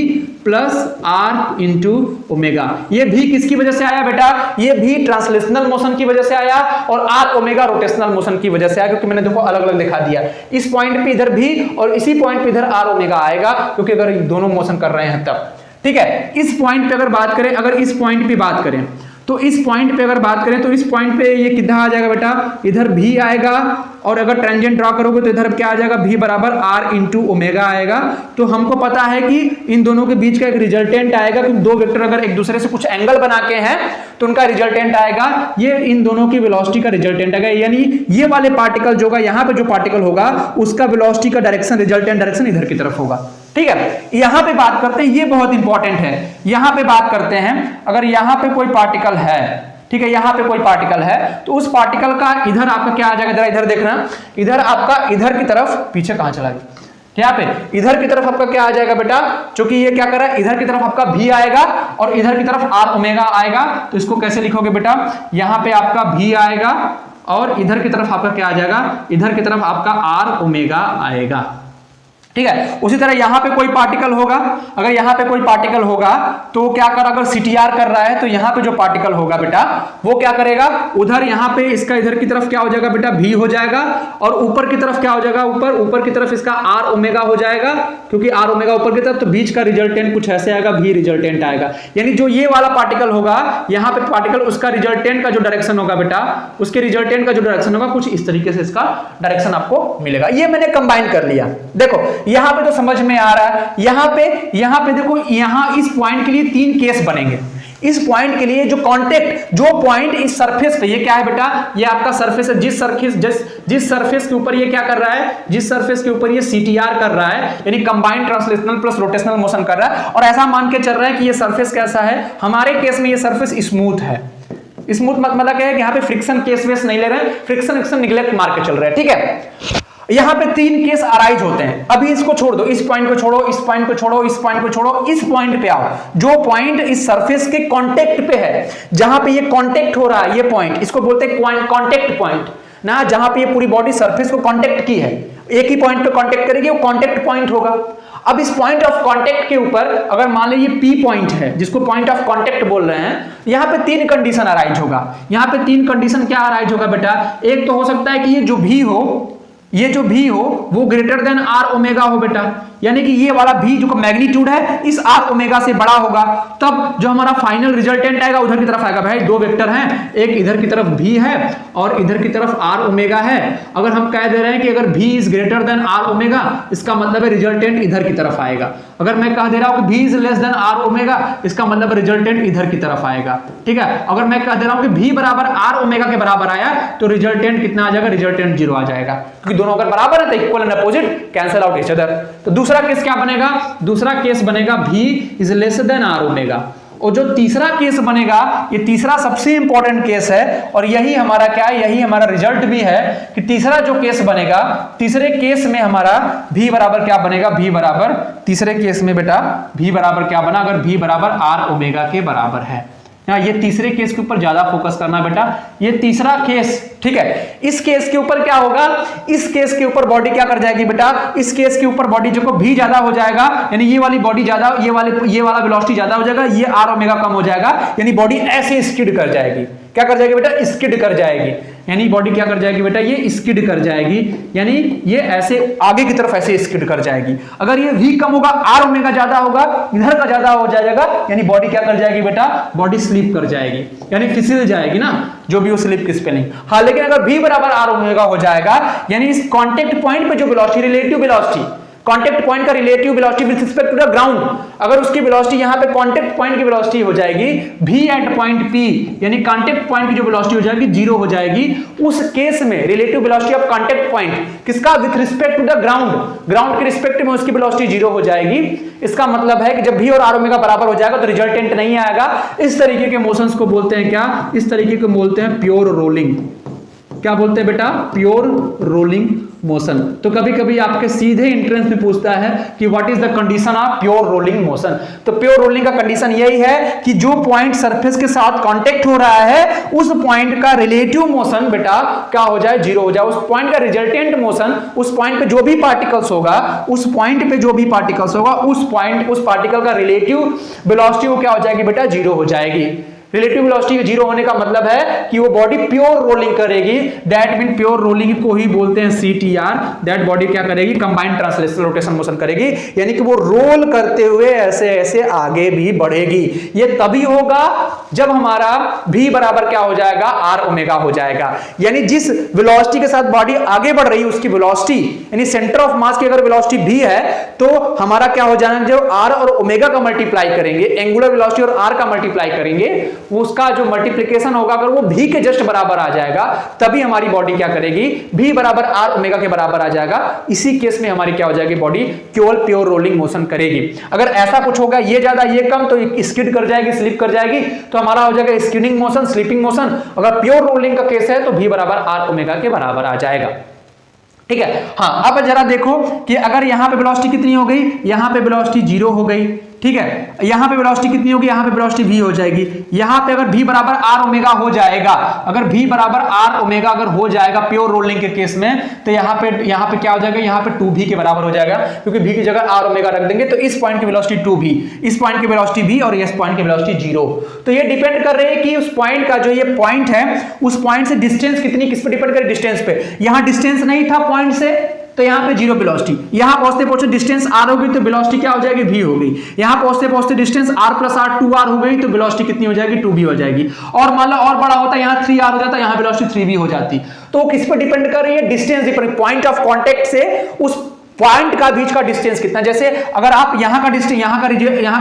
plus r into omega. ये v किसकी वजह से आया बेटा, ये v ट्रांसलेशनल मोशन की वजह से आया और r ओमेगा रोटेशनल मोशन की वजह से आया, क्योंकि मैंने देखो अलग अलग दिखा दिया। इस पॉइंट पे इधर v और इसी पॉइंट पे इधर r ओमेगा आएगा, क्योंकि अगर दोनों मोशन कर रहे हैं तब। ठीक है, इस पॉइंट पे अगर बात करें, अगर इस पॉइंट पे बात करें तो इस पॉइंट पे अगर बात करें तो इस पॉइंट पे ये कितना आ जाएगा बेटा, इधर v आएगा और अगर टेंजेंट ड्रॉ करोगे तो इधर क्या आ जाएगा, v बराबर r इंटू ओमेगा आएगा। तो हमको पता है कि इन दोनों के बीच का एक रिजल्टेंट आएगा, क्योंकि दो वेक्टर अगर एक दूसरे से कुछ एंगल बना के हैं तो उनका रिजल्टेंट आएगा, ये इन दोनों की वेलोसिटी का रिजल्टेंट आएगा। यानी ये वाले पार्टिकल जो होगा, यहाँ पे जो पार्टिकल होगा उसका वेलोसिटी का डायरेक्शन, रिजल्टेंट डायरेक्शन इधर की तरफ होगा। ठीक है, यहां पे बात करते हैं, ये बहुत इंपॉर्टेंट है, यहां पे बात करते हैं, अगर यहां पे कोई पार्टिकल है, ठीक है, यहां पे कोई पार्टिकल है तो उस पार्टिकल का इधर आपका क्या आ जाएगा, जरा इधर देखना, इधर आपका इधर की तरफ, पीछे कहां चला गया, यहाँ पे इधर की तरफ आपका क्या आ जाएगा बेटा, क्योंकि ये क्या कर रहा है, इधर की तरफ आपका भी आएगा और इधर की तरफ आर ओमेगा आएगा, तो इसको कैसे लिखोगे बेटा, यहां पे आपका भी आएगा और इधर की तरफ आपका क्या आ जाएगा, इधर की तरफ आपका आर ओमेगा आएगा, ठीक है। उसी तरह यहां पे कोई पार्टिकल होगा, अगर यहां पे कोई पार्टिकल होगा तो क्या कर, अगर सीटीआर कर रहा है तो यहां पे जो पार्टिकल होगा बेटा वो क्या करेगा, उधर यहां पे इसका इधर की तरफ क्या हो जाएगा बेटा, भी हो जाएगा और ऊपर की तरफ क्या हो जाएगा, ऊपर की तरफ इसका आर ओमेगा हो जाएगा, क्योंकि आर ओमेगा ऊपर की तरफ, तो बीच का रिजल्टेंट कुछ ऐसे आएगा, भी रिजल्टेंट आएगा, यानी जो ये वाला पार्टिकल होगा यहां पे पार्टिकल, उसका रिजल्टेंट का जो डायरेक्शन होगा बेटा, उसके रिजल्टेंट का जो डायरेक्शन होगा कुछ इस तरीके से इसका डायरेक्शन आपको मिलेगा। ये मैंने कंबाइन कर लिया, देखो यहां पे तो समझ में आ रहा है, यहां पे देखो, यहां इस पॉइंट के लिए 3 केस बनेंगे, इस पॉइंट के लिए जो कांटेक्ट, जो पॉइंट इस सरफेस पे, ये क्या है बेटा, ये आपका सरफेस है, जिस सरफेस के ऊपर ये क्या कर रहा है, जिस सरफेस के ऊपर ये सीटीआर कर रहा है, यानी combined translational plus rotational motion कर रहा है, और ऐसा मान के चल रहा है कि ये सरफेस कैसा है, हमारे केस में ये सरफेस स्मूथ है, स्मूथ मतलब क्या है कि यहां पे फ्रिक्शन केस वेस नहीं ले रहे हैं, फ्रिक्शन निग्लेक्ट मार के चल रहे हैं, ठीक है। यहां पे 3 केस अराइज होते हैं, अभी इसको छोड़ दो, इस पॉइंट को छोड़ो, इस पॉइंट को छोड़ो, इस पॉइंट को छोड़ो, इस पॉइंट पे आओ, जो पॉइंट इस सरफेस के कांटेक्ट पे है, जहां पे ये कांटेक्ट हो रहा है, ये पॉइंट, इसको बोलते हैं कांटेक्ट पॉइंट ना, जहां पे ये पूरी बॉडी सरफेस को कांटेक्ट की है, एक ही पॉइंट पे कांटेक्ट करेगी, वो कांटेक्ट पॉइंट होगा। अब इस पॉइंट ऑफ कांटेक्ट के ऊपर अगर मान लो ये पी पॉइंट है, जिसको पॉइंट ऑफ कांटेक्ट बोल रहे हैं, यहां पे 3 कंडीशन अराइज होगा, यहां पे 3 कंडीशन क्या अराइज होगा बेटा, एक तो हो सकता है कि ये जो भी हो वो ग्रेटर देन आर ओमेगा हो बेटा, यानी कि ये वाला भी जो मैग्नीट्यूड है इस आर ओमेगा से बड़ा होगा, तब जो हमारा फाइनल रिजल्टेंट आएगा उधर की तरफ आएगा। भाई 2 वेक्टर हैं, एक इधर की तरफ भी है और इधर की तरफ आर ओमेगा है, अगर हम कह दे रहे हैं कि अगर V is greater than R omega, इसका मतलब है रिजल्टेंट इधर की तरफ आएगा। अगर मैं कह दे रहा हूं कि V is less than R omega, इसका मतलब रिजल्टेंट इधर की तरफ आएगा, ठीक है। अगर मैं कह दे रहा हूं कि भी बराबर आर ओमेगा के बराबर आया तो रिजल्टेंट कितना आ जाएगा, रिजल्टेंट 0 आ जाएगा, क्योंकि दोनों अगर बराबर है तो equal and opposite cancel out each other. तो दूसरा केस क्या बनेगा, दूसरा केस बनेगा V is less than R omega, और जो तीसरा केस बनेगा, ये तीसरा सबसे इंपॉर्टेंट केस है, और यही हमारा क्या है, यही हमारा रिजल्ट भी है कि तीसरा जो केस बनेगा, तीसरे केस में हमारा भी बराबर क्या बनेगा, भी बराबर, तीसरे केस में बेटा भी बराबर क्या बना, अगर भी बराबर आर ओमेगा के बराबर है। ये तीसरे केस के ऊपर ज्यादा फोकस करना बेटा, ये तीसरा केस, ठीक है। इस केस के ऊपर क्या होगा, इस केस के ऊपर बॉडी क्या कर जाएगी बेटा, इस केस के ऊपर बॉडी जो को भी ज्यादा हो जाएगा, यानी ये वाली बॉडी ज्यादा, ये वाला वेलोसिटी ज्यादा हो जाएगा, ये आर ओमेगा कम हो जाएगा, यानी बॉडी ऐसे स्किड कर जाएगी, क्या कर जाएगी बेटा, स्किड कर जाएगी, यानी बॉडी क्या कर जाएगी बेटा, ये स्किड कर जाएगी, यानी ये ऐसे आगे की तरफ ऐसे स्किड कर जाएगी। अगर ये भी कम होगा, आर ओमेगा ज्यादा होगा, इधर का ज्यादा हो जाएगा, यानी बॉडी क्या कर जाएगी बेटा, बॉडी स्लिप कर जाएगी, यानी फिसल जाएगी ना, जो भी वो स्लिप की स्पेलिंग। हाँ, लेकिन अगर भी बराबर आर ओमेगा हो जाएगा, यानी इस कांटेक्ट पॉइंट पे जो velocity, relative velocity, contact point का relative velocity with respect to the ground, अगर उसकी वेलोसिटी यहां पे कांटेक्ट पॉइंट की वेलोसिटी हो जाएगी v एट पॉइंट p, यानी कांटेक्ट पॉइंट की जो वेलोसिटी हो जाएगी 0 हो जाएगी, उस केस में relative velocity of contact point किसका, with respect to the ground, ground के रिस्पेक्ट में उसकी वेलोसिटी 0 हो जाएगी। इसका मतलब है कि जब v और r ओमेगा बराबर हो जाएगा तो रिजल्टेंट नहीं आएगा। इस तरीके के मोशंस को बोलते हैं क्या, इस तरीके को बोलते हैं प्योर रोलिंग। क्या बोलते हैं बेटा, प्योर रोलिंग मोशन। तो कभी कभी आपके सीधे एंट्रेंस में पूछता है कि what is the condition of pure rolling motion. तो प्योर रोलिंग का कंडीशन यही है कि जो पॉइंट सरफेस के साथ कांटेक्ट हो रहा है उस पॉइंट का रिलेटिव मोशन बेटा क्या हो जाए, 0 हो जाए। उस पॉइंट का रिजल्टेंट मोशन, उस पॉइंट पे जो भी पार्टिकल्स होगा, उस पॉइंट पे जो भी पार्टिकल्स होगा, उस पार्टिकल का रिलेटिव वेलोसिटी वो क्या हो जाएगी बेटा, 0 हो जाएगी। रिलेटिव वेलोसिटी 0 होने का मतलब है कि वो बॉडी प्योर रोलिंग करेगी। दैट मीन प्योर रोलिंग को ही बोलते हैं CTR। दैट बॉडी क्या करेगी, कंबाइंड ट्रांसलेशनल रोटेशन मोशन करेगी, यानी कि वो रोल करते हुए ऐसे ऐसे आगे भी बढ़ेगी। ये तभी होगा जब हमारा v बराबर क्या हो जाएगा, आर ओमेगा हो जाएगा। यानी जिस वेलोसिटी के साथ बॉडी आगे बढ़ रही है उसकी वेलोसिटी, यानी सेंटर ऑफ मास की अगर वेलोसिटी v है तो हमारा क्या हो जाएगा, जो r और ओमेगा का मल्टीप्लाई करेंगे, एंगुलर वेलोसिटी और r का मल्टीप्लाई करेंगे, उसका जो मल्टीप्लिकेशन होगा अगर वो v के जस्ट बराबर आ जाएगा तभी हमारी बॉडी क्या करेगी, v बराबर r ओमेगा के बराबर आ जाएगा। इसी केस में हमारी क्या हो जाएगी, बॉडी केवल प्योर रोलिंग मोशन करेगी। अगर ऐसा कुछ होगा, ये ज्यादा ये कम, तो स्किड कर जाएगी, स्लिप कर जाएगी, तो हमारा हो जाएगा स्किडिंग मोशन, स्लीपिंग मोशन। अगर प्योर रोलिंग का केस है तो v बराबर r ओमेगा के बराबर आ जाएगा। ठीक है। हाँ, अब जरा देखो कि अगर यहां पे वेलोसिटी कितनी हो गई, यहां पे वेलोसिटी 0 हो गई, ठीक है, यहां पे वेलोसिटी कितनी होगी, यहां पे वेलोसिटी v हो जाएगी। यहां पे अगर v बराबर r ओमेगा हो जाएगा, अगर v बराबर r ओमेगा अगर हो जाएगा प्योर रोलिंग के केस में, तो यहां पे क्या हो जाएगा, यहां पे 2v के बराबर हो जाएगा, क्योंकि v की जगह r ओमेगा रख देंगे तो इस पॉइंट की वेलोसिटी 2v, इस पॉइंट की वेलोसिटी v और इस पॉइंट की वेलोसिटी 0। तो ये डिपेंड कर रही है कि उस पॉइंट का जो ये पॉइंट है उस पॉइंट से डिस्टेंस कितनी, किस पे डिपेंड करे, डिस्टेंस पे। यहां डिस्टेंस नहीं था पॉइंट से तो यहां पे 0 वेलोसिटी, यहां पहुंचते पहुंचते डिस्टेंस r हो गई तो वेलोसिटी क्या हो जाएगी, v हो गई। यहां पहुंचते पहुंचते distance r plus r 2r हो गई तो वेलोसिटी कितनी हो जाएगी, 2v हो जाएगी। और मान लो और बड़ा होता है, यहां 3r हो जाता, यहां वेलोसिटी 3v हो जाती। तो किस पे डिपेंड कर रही है, distance depend, point of contact से उस पॉइंट का बीच का डिस्टेंस कितना। जैसे अगर आप यहां का डिस्टेंस, यहां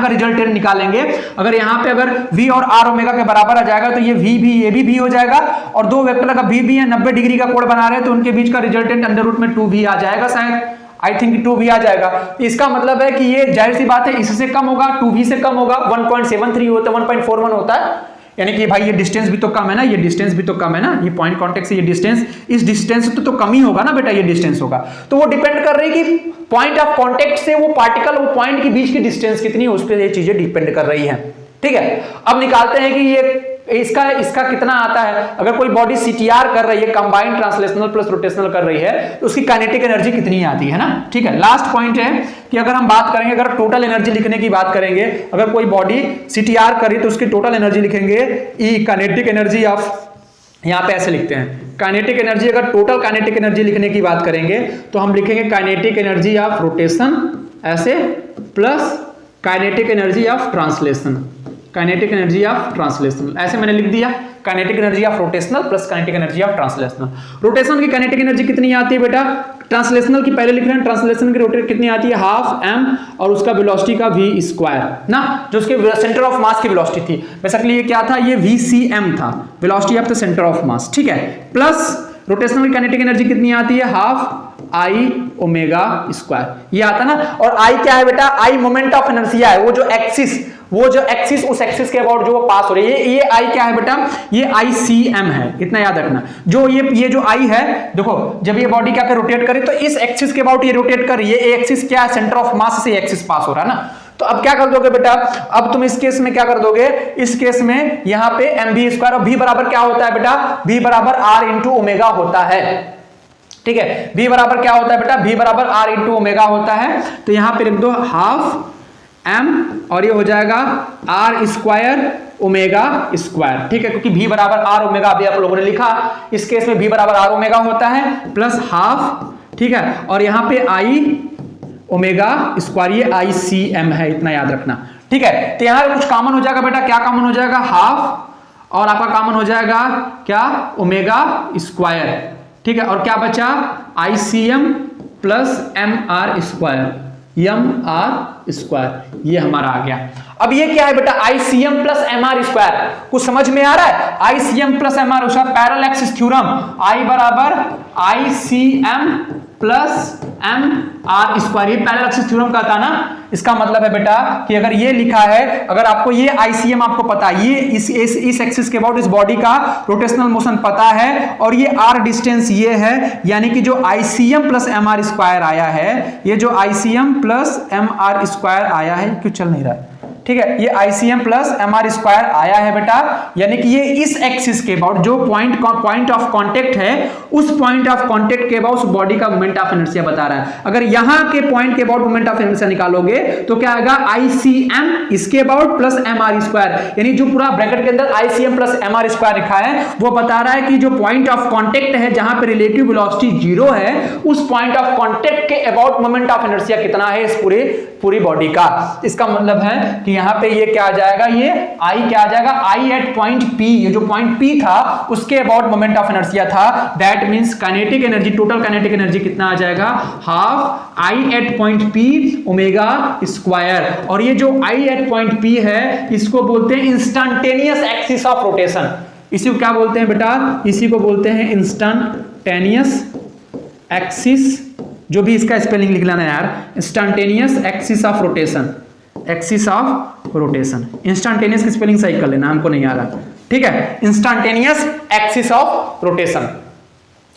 का रिजल्टेंट निकालेंगे, अगर यहां पे अगर v और r ओमेगा के बराबर आ जाएगा तो ये v भी, ये भी v हो जाएगा, और दो वेक्टर का v भी है, 90 डिग्री का कोण बना रहे हैं तो उनके बीच का रिजल्टेंट अंडर रूट में 2v आ जाएगा, शायद आई थिंक 2v आ जाएगा। इसका मतलब है कि ये जाहिर सी बात है इससे कम होगा, 2v से कम होगा, 1.73 होता है, 1.41 होता है। यानी कि भाई ये डिस्टेंस भी तो कम है ना, ये डिस्टेंस भी तो कम है ना, ये पॉइंट कांटेक्ट से ये डिस्टेंस, इस डिस्टेंस तो कम ही होगा ना बेटा, ये डिस्टेंस होगा। तो वो डिपेंड कर रही है कि पॉइंट ऑफ कांटेक्ट से वो पार्टिकल, वो पॉइंट के बीच की डिस्टेंस कितनी है, उस पर ये चीजें डिपेंड कर रही है। ठीक है, अब निकालते हैं कि ये इसका कितना आता है। अगर कोई बॉडी सीटीआर कर रही है, कंबाइंड ट्रांसलेशनल प्लस रोटेशनल कर रही है, तो उसकी काइनेटिक एनर्जी कितनी आती है ना। ठीक है, लास्ट पॉइंट है कि अगर हम बात करेंगे, अगर टोटल एनर्जी लिखने की बात करेंगे, अगर कोई बॉडी सीटीआर करी तो उसकी टोटल एनर्जी लिखेंगे ई काइनेटिक एनर्जी ऑफ, यहां पे ऐसे लिखते हैं काइनेटिक एनर्जी। अगर टोटल काइनेटिक एनर्जी लिखने की बात करेंगे तो हम लिखेंगे काइनेटिक एनर्जी ऑफ रोटेशन ऐसे, plus kinetic energy of translation, kinetic energy of translational, ऐसे मैंने लिख दिया, kinetic energy of rotational plus kinetic energy of translational. Rotation की काइनेटिक एनर्जी कितनी आती है बेटा, ट्रांसलेशनल की पहले लिख रहे हैं, ट्रांसलेशन की रोटेट कितनी आती है, हाफ m और उसका वेलोसिटी का v स्क्वायर ना, जो उसके सेंटर ऑफ मास की वेलोसिटी थी। बेसिकली ये क्या था, ये vcm था, velocity of the centre of mass. ठीक है, प्लस रोटेशनल की काइनेटिक एनर्जी कितनी आती है, हाफ I ओमेगा स्क्वायर, ये आता ना। और I क्या है बेटा, I मोमेंट ऑफ इनर्शिया है, वो जो एक्सिस उस एक्सिस के अबाउट जो वो पास हो रही है, ये I क्या है बेटा, ये ICM है, इतना याद रखना। जो ये जो I है, देखो जब ये बॉडी क्या कर रोटेट करे तो इस एक्सिस के अबाउट ये रोटेट कर रही है, ये एक्सिस क्या है, सेंटर ऑफ मास से एक्सिस पास हो रहा है ना। तो अब क्या कर दोगे बेटा, अब तुम इस केस में क्या कर दोगे, इस केस में यहां पे mv स्क्वायर, और v बराबर क्या होता है बेटा, v बराबर r इंटू ओमेगा होता है। ठीक है, v बराबर क्या होता है बेटा, v बराबर r इंटू ओमेगा होता है। तो यहां पे लिख दो हाफ m और ये हो जाएगा r स्क्वायर ओमेगा स्क्वायर। ठीक है, क्योंकि v बराबर r ओमेगा अभी आप लोगों ने लिखा, इस केस में v बराबर r ओमेगा होता है प्लस हाफ, ठीक है, और यहां पे I ओमेगा स्क्वायर, ये ICM है, इतना याद रखना। ठीक है, तो यहां कुछ कॉमन हो जाएगा बेटा, क्या कॉमन हो जाएगा, हाफ, और आपका कॉमन हो जाएगा क्या, ओमेगा स्क्वायर। ठीक है, और क्या बचा, ICM plus MR square, MR square, ये हमारा आ गया। अब ये क्या है बेटा, ICM प्लस MR स्क्वायर, कुछ समझ में आ रहा है, ICM plus MR square, parallel axis theorem, I बराबर ICM प्लस MR स्क्वायर, ये पैरेलल एक्सिस थ्योरम का था ना। इसका मतलब है बेटा कि अगर ये लिखा है, अगर आपको ये ICM आपको पता है, ये इस एक्सिस के अबाउट इस बॉडी का रोटेशनल मोशन पता है, और ये R डिस्टेंस ये है, यानी कि जो ICM प्लस MR स्क्वायर आया है, ये जो ICM प्लस MR स्क्वायर आया है, क्यों चल नहीं रहा है, ठीक है, ये ICM प्लस MR स्क्वायर आया है बेटा, यानी कि ये इस एक्सिस के अबाउट जो पॉइंट ऑफ कांटेक्ट है, उस पॉइंट ऑफ कांटेक्ट के अबाउट उस बॉडी का मोमेंट ऑफ इनर्शिया बता रहा है। अगर यहां के पॉइंट के अबाउट मोमेंट ऑफ इनर्शिया निकालोगे तो क्या आएगा, ICM इसके अबाउट प्लस MR स्क्वायर, यानी जो पूरा ब्रैकेट के अंदर ICM प्लस MR स्क्वायर लिखा है, वो बता रहा है कि जो पॉइंट ऑफ कांटेक्ट है, जहां पे रिलेटिव वेलोसिटी 0 है, उस पॉइंट ऑफ कांटेक्ट के अबाउट मोमेंट ऑफ इनर्शिया कितना है इस पूरे पूरी बॉडी का। इसका मतलब है कि यहाँ पे ये क्या आ जाएगा, ये I क्या आ जाएगा, I एट पॉइंट P, ये जो पॉइंट P था उसके अबाउट मोमेंट ऑफ इनर्शिया था, that means kinetic energy, total kinetic energy कितना आ जाएगा, half I at point P omega square. और ये जो I एट पॉइंट P है इसको बोलते हैं इंस्टेंटेनियस एक्सिस ऑफ रोटेशन। इसी को क्या बोलते हैं बेटा, इसी को बोलते हैं इंस्टेंटेनियस एक्सिस, जो भी इसका स्पेलिंग लिख लेना यार, instantaneous axis of rotation, axis of rotation. Instantaneous की स्पेलिंग सही कर लेना, हमको नहीं आ रहा, ठीक है। इंस्टेंटेनियस एक्सिस ऑफ रोटेशन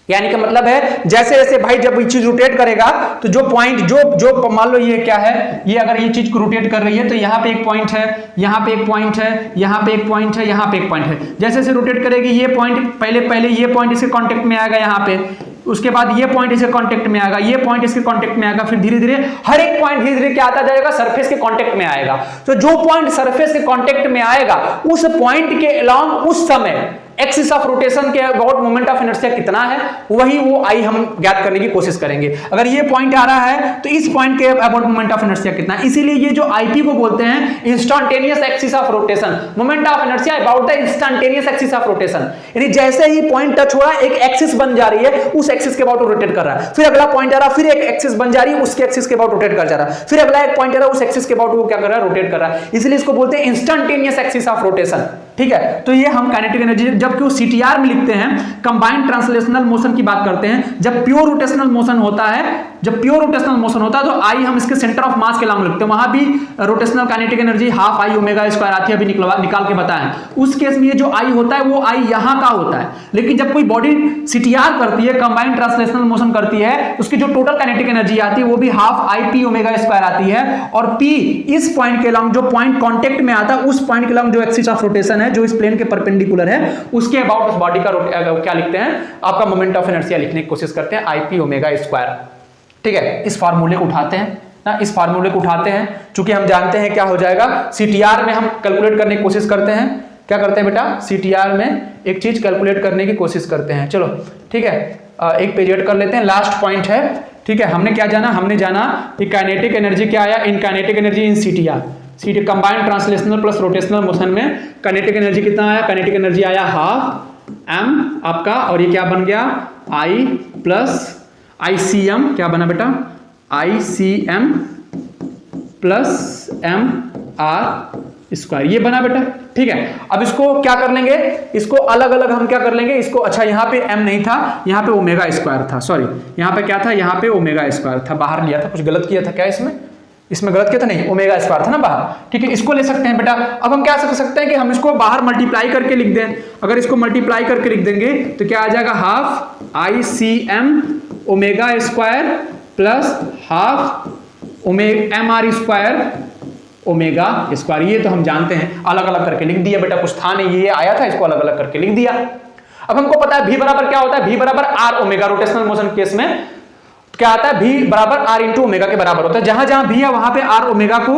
यानी कि मतलब है जैसे जैसे भाई जब ये चीज रोटेट करेगा तो जो पॉइंट जो मान लो ये क्या है, ये अगर ये चीज को रोटेट कर रही है तो यहाँ पे एक पॉइंट है, यहाँ पे एक पॉइंट है, यहाँ पे एक पॉइंट है, यहाँ पे एक पॉइंट है। जैसे जैसे रोटेट करेगी ये पॉइंट पहले ये पॉइंट इसके कांटेक्ट में आएगा यहाँ पे, उसके बाद ये पॉइंट इसके कांटेक्ट में आएगा, ये पॉइंट इसके कांटेक्ट में आएगा, फिर धीरे धीरे हर एक पॉइंट धीरे धीरे क्या आता जाएगा, सरफेस के कांटेक्ट में आएगा। तो जो पॉइंट सरफेस के कांटेक्ट में आएगा उस पॉइंट के अलोंग उस समय एक्सिस ऑफ रोटेशन के अबाउट मोमेंट ऑफ इनर्शिया कितना है, वही वो आई हम ज्ञात करने की कोशिश करेंगे। अगर ये पॉइंट आ रहा है तो इस पॉइंट के अबाउट मोमेंट ऑफ इनर्शिया कितना है, इसीलिए ये जो आईपी को बोलते हैं instantaneous axis of rotation, moment of inertia about the instantaneous axis of rotation. यानी जैसे ही पॉइंट टच हो रहा है एक एक्सिस बन जा रही है, उस एक्सिस के अबाउट रोटेट कर रहा है, फिर अगला पॉइंट आ रहा है, फिर एक एक्सिस बन जा रही है, उसके एक्सिस के अबाउट रोटेट कर जा रहा है, फिर अगला एक पॉइंट आ रहा है, उस एक्सिस के अबाउट वो क्या कर रहा है, रोटेट कर रहा है। इसलिए इसको बोलते हैं इंस्टेंटेनियस एक्सिस ऑफ रोटेशन, ठीक है। तो ये हम काइनेटिक एनर्जी जबकि वो सीटीआर में लिखते हैं, कंबाइंड ट्रांसलेशनल मोशन की बात करते हैं। जब प्योर रोटेशनल मोशन होता है, जब प्योर रोटेशनल मोशन होता है तो आई हम इसके सेंटर ऑफ मास के नाम लिखते हैं, वहां भी rotational kinetic energy half I omega square आती है, अभी निकाल के बताएं। उस केस में ये जो आई होता है वो आई यहां का होता है, लेकिन जब कोई बॉडी सीटीआर करती है, कंबाइंड ट्रांसलेशनल मोशन करती है, उसकी जो टोटल काइनेटिक एनर्जी आती है वो भी half I P omega square आती है। और पी इस पॉइंट के अलोंग, जो पॉइंट कांटेक्ट में आता है उस पॉइंट के अलोंग जो एक्सिस ऑफ रोटेशन है, जो इस प्लेन के परपेंडिकुलर है, उसके अबाउट उस बॉडी का क्या लिखते हैं, आपका मोमेंट ऑफ इनर्शिया लिखने की कोशिश करते हैं, आई पी ओमेगा स्क्वायर, ठीक है। इस फार्मूले को उठाते हैं ना, इस फार्मूले को उठाते हैं, चूंकि हम जानते हैं क्या हो जाएगा, सीटीआर में हम कैलकुलेट करने की कोशिश करते हैं, क्या करते हैं बेटा, सीटीआर में एक चीज कैलकुलेट करने की कोशिश करते हैं। चलो ठीक है, एक पीरियड कर लेते हैं, लास्ट पॉइंट है, ठीक है। हमने क्या जाना, हमने जाना कि काइनेटिक एनर्जी क्या आया, in kinetic energy in CTR, CT combined translational plus rotational motion में काइनेटिक एनर्जी कितना आया, काइनेटिक एनर्जी आया हाफ एम आपका, और ये क्या बन गया, आई प्लस ICM, क्या बना बेटा, ICM प्लस MR स्क्वायर, ये बना बेटा, ठीक है। अब इसको क्या कर लेंगे, इसको अलग अलग हम क्या कर लेंगे इसको, अच्छा यहाँ पे M नहीं था, यहाँ पे ओमेगा स्क्वायर था, सॉरी यहाँ पे क्या था, यहाँ पे ओमेगा स्क्वायर था, बाहर लिया था, कुछ गलत किया था क्या इसमें गलत किया था, नहीं ओमेगा स्क्वायर था ना बाहर, ठीक है। इसको ले सकते हैं बेटा। अब हम क्या कर सकते हैं कि हम इसको बाहर मल्टीप्लाई करके लिख दें, अगर इसको मल्टीप्लाई करके लिख देंगे तो क्या आ जाएगा, half ICM omega square plus half MR square omega square. ये तो हम जानते हैं, अलग अलग करके लिख दिया बेटा, कुछ था नहीं, ये आया था, इसको अलग अलग करके लिख दिया। अब हमको पता है V बराबर क्या होता है, V बराबर R omega, rotational motion case में क्या आता है, V बराबर R इंटू ओमेगा के बराबर होता है। जहां जहां V है वहां पे R ओमेगा को,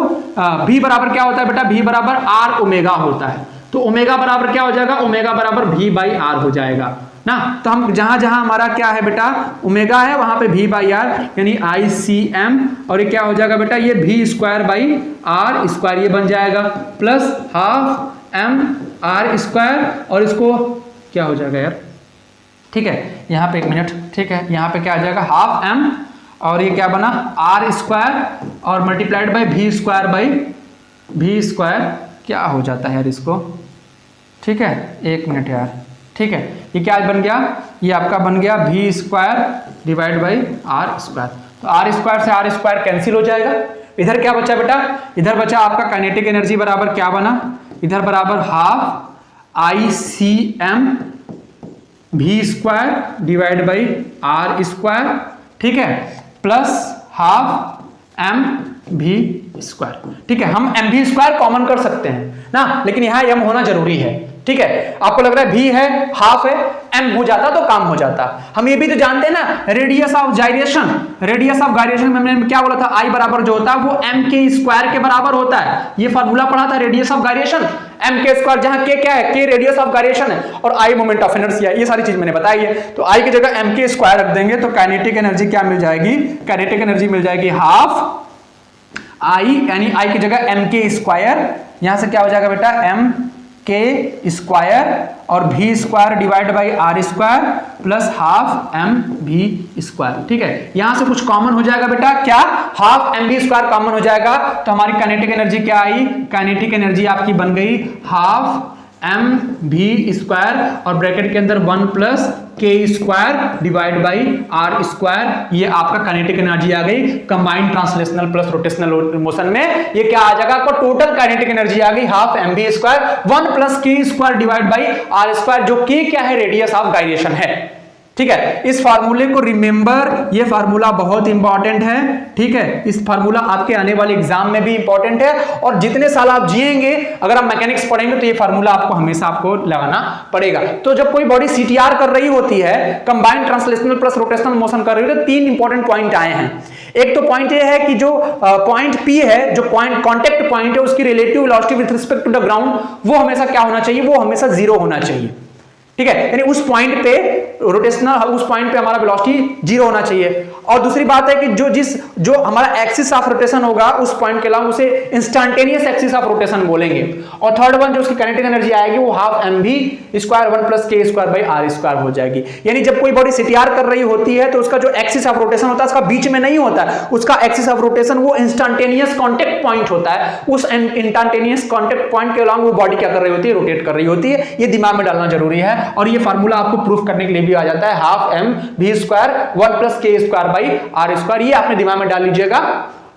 V बराबर क्या होता है बेटा, V बराबर R ओमेगा होता है, तो ओमेगा बराबर क्या हो जाएगा, ओमेगा बराबर V बाई R हो जाएगा ना। तो हम जहां जहां हमारा क्या है बेटा, ओमेगा है, वहां पे V बाई R यानी ICM, और ये क्या हो जाएगा बेटा, ये V square by R square, ये बन जाएगा प्लस हाफ MR स्क्वायर, और इसको क्या हो जाएगा यार, ठीक है, यहाँ पे एक मिनट, ठीक है, यहाँ पे क्या आ जाएगा, हाफ M, और ये क्या बना R स्क्वायर और multiplied by V square by V square, क्या हो जाता है यार इसको, ठीक है, एक मिनट यार, ठीक है, ये क्या बन गया, ये आपका बन गया V square divide by R square. तो R स्क्वायर से R स्क्वायर कैंसिल हो जाएगा, इधर क्या बचा बेटा, इधर बचा आपका काइनेटिक एनर्जी बराबर क्या बना, इधर बराबर half ICM V square divide by R square, ठीक है, प्लस हाफ MV स्क्वायर, ठीक है। हम MV स्क्वायर कॉमन कर सकते हैं ना, लेकिन यहाँ M होना जरूरी है, ठीक है। आपको लग रहा है V है, हाफ है, M हो जाता तो काम हो जाता। हम ये भी तो जानते हैं ना, radius of gyration, radius of gyration में हमने क्या बोला था, I बराबर जो होता है वो M के स्क्वायर के बराबर होता है, ये फार्मूला पढ़ा था, रेडियस ऑफ गायरेशन M के स्क्वायर, जहां K क्या है, K रेडियस ऑफ गायरेशन है, और I मोमेंट ऑफ इनर्शिया, ये सारी चीज मैंने बताई है। तो I की जगह M के स्क्वायर रख देंगे तो काइनेटिक एनर्जी क्या मिल जाएगी, काइनेटिक एनर्जी मिल जाएगी हाफ आई यानी आई की जगह एम के स्क्वायर, यहां से क्या हो जाएगा बेटा एम के स्क्वायर और V square divide by R square plus half M V square. ठीक है, यहां से कुछ कॉमन हो जाएगा बेटा, क्या half M V square common हो जाएगा, तो हमारी काइनेटिक एनर्जी क्या आई, काइनेटिक एनर्जी आपकी बन गई हाफ एम भी स्क्वायर और ब्रैकेट के अंदर 1 plus K square divide by R square, ये आपका काइनेटिक एनर्जी आ गई combined translational plus rotational motion में। ये क्या आ जाएगा आपको, टोटल काइनेटिक एनर्जी आ गई half M B square 1 plus K square divide by R square, जो के क्या है, रेडियस ऑफ गाइरेशन है। ठीक है, इस फार्मूले को रिमेंबर, ये फार्मूला बहुत इंपॉर्टेंट है। ठीक है, इस फार्मूला आपके आने वाले एग्जाम में भी इंपॉर्टेंट है और जितने साल आप जिएंगे, अगर आप मैकेनिक्स पढ़ेंगे तो ये फार्मूला आपको हमेशा आपको लगाना पड़ेगा। तो जब कोई बॉडी सीटीआर कर रही होती है, combined translational plus rotational motion कर रही है, तो 3 इंपॉर्टेंट पॉइंट आए हैं। एक तो पॉइंट ये है कि जो पॉइंट पी है, जो पॉइंट कॉन्टेक्ट पॉइंट है, उसकी relative velocity with respect to the ground वो हमेशा क्या होना चाहिए, वो हमेशा 0 होना चाहिए। ठीक है, यानी उस पॉइंट पे रोटेशनल, उस पॉइंट पे हमारा वेलोसिटी 0 होना चाहिए। और दूसरी बात है कि जो हमारा एक्सिस ऑफ रोटेशन होगा उस पॉइंट के अलावा उसे इंस्टेंटेनियस एक्सिस ऑफ रोटेशन बोलेंगे। और थर्ड वन जो उसकी काइनेटिक एनर्जी आएगी वो half M B square 1 plus K square by R square हो जाएगी। यानी जब कोई बॉडी सीटीआर कर रही होती है तो उसका जो एक्सिस ऑफ रोटेशन होता है उसका बीच में नहीं होता है, उसका एक्सिस ऑफ रोटेशन वो इंस्टेंटेनियस कांटेक्ट पॉइंट होता है। उस इंस्टेंटेनियस कांटेक्ट पॉइंट के अलावा वो बॉडी क्या कर रही होती है, रोटेट कर रही होती है। ये दिमाग में डालना जरूरी है और ये फार्मूला आपको प्रूफ करने के लिए भी आ जाता है, half M V square 1 plus K square by R square, ये आपने दिमाग में डाल लीजिएगा।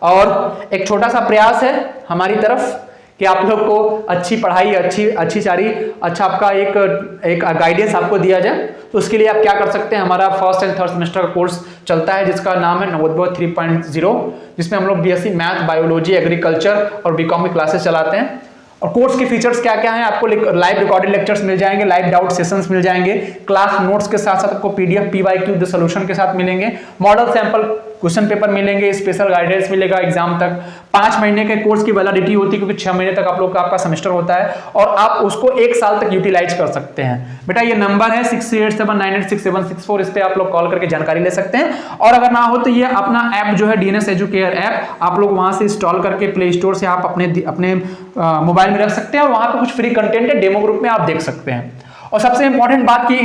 और एक छोटा सा प्रयास है हमारी तरफ कि आप लोग को अच्छी पढ़ाई, अच्छी सारी अच्छा आपका एक गाइडेंस आपको दिया जाए। तो उसके लिए आप क्या कर सकते हैं, हमारा फर्स्ट एंड थर्ड सेमेस्टर का कोर्स चलता है जिसका नाम है नवोदय 3.0, जिसमें हम लोग बीएससी मैथ, बायोलॉजी, एग्रीकल्चर और बीकॉम की क्लासेस चलाते हैं। और कोर्स के फीचर्स क्या क्या हैं, आपको लाइव रिकॉर्डेड लेक्चर्स मिल जाएंगे, लाइव डाउट सेशंस मिल जाएंगे, क्लास नोट्स के साथ साथ आपको पीडीएफ पीवाईक्यू द सॉल्यूशन के साथ मिलेंगे, मॉडल सैंपल क्वेश्चन पेपर मिलेंगे, स्पेशल गाइडेंस मिलेगा एग्जाम तक। 5 महीने के कोर्स की वैलिडिटी होती है क्योंकि 6 महीने तक आप लोग का आपका सेमेस्टर होता है और आप उसको 1 साल तक यूटिलाइज कर सकते हैं। बेटा ये नंबर है 6879866764, इस पे आप लोग कॉल करके जानकारी ले सकते हैं। और अगर ना हो तो ये अपना ऐप जो है डीएनएस एजुकेयर ऐप, आप लोग वहां से इंस्टॉल करके प्ले स्टोर से आप अपने मोबाइल में रख सकते हैं और वहां पे कुछ फ्री कंटेंट है, डेमो ग्रुप में आप देख सकते हैं। और सबसे इंपॉर्टेंट बात की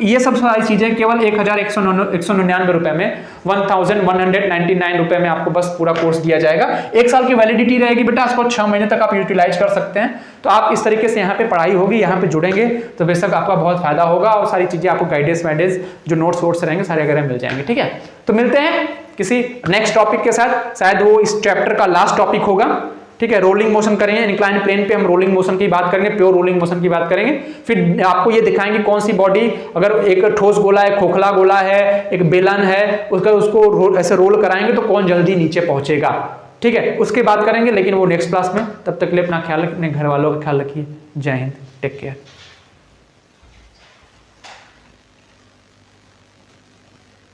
ये सब सारी चीजें केवल 1199 रुपए में, 1199 रुपए में आपको बस पूरा कोर्स दिया जाएगा। 1 साल की वैलिडिटी रहेगी बेटा, इसको 6 महीने तक आप यूटिलाइज कर सकते हैं। तो आप इस तरीके से यहाँ पे पढ़ाई होगी, यहाँ पे जुड़ेंगे तो बेशक आपका बहुत फायदा होगा और सारी चीजें आपको गाइडेंस वाइडेंस जो नोट्स वोट्स रहेंगे सारे वगैरह मिल जाएंगे। ठीक है, तो मिलते हैं किसी नेक्स्ट टॉपिक के साथ, शायद वो इस चैप्टर का लास्ट टॉपिक होगा। ठीक है, रोलिंग मोशन करेंगे, इंक्लाइंड प्लेन पे हम रोलिंग मोशन की बात करेंगे, प्योर रोलिंग मोशन की बात करेंगे। फिर आपको ये दिखाएंगे कौन सी बॉडी, अगर एक ठोस गोला है, खोखला गोला है, एक बेलन है, उसको ऐसे रोल कराएंगे तो कौन जल्दी नीचे पहुंचेगा। ठीक है, उसकी बात करेंगे, लेकिन वो नेक्स्ट क्लास में। तब तक के लिए अपना ख्याल रखिए, अपने घर वालों का ख्याल रखिए। जय हिंद, टेक केयर।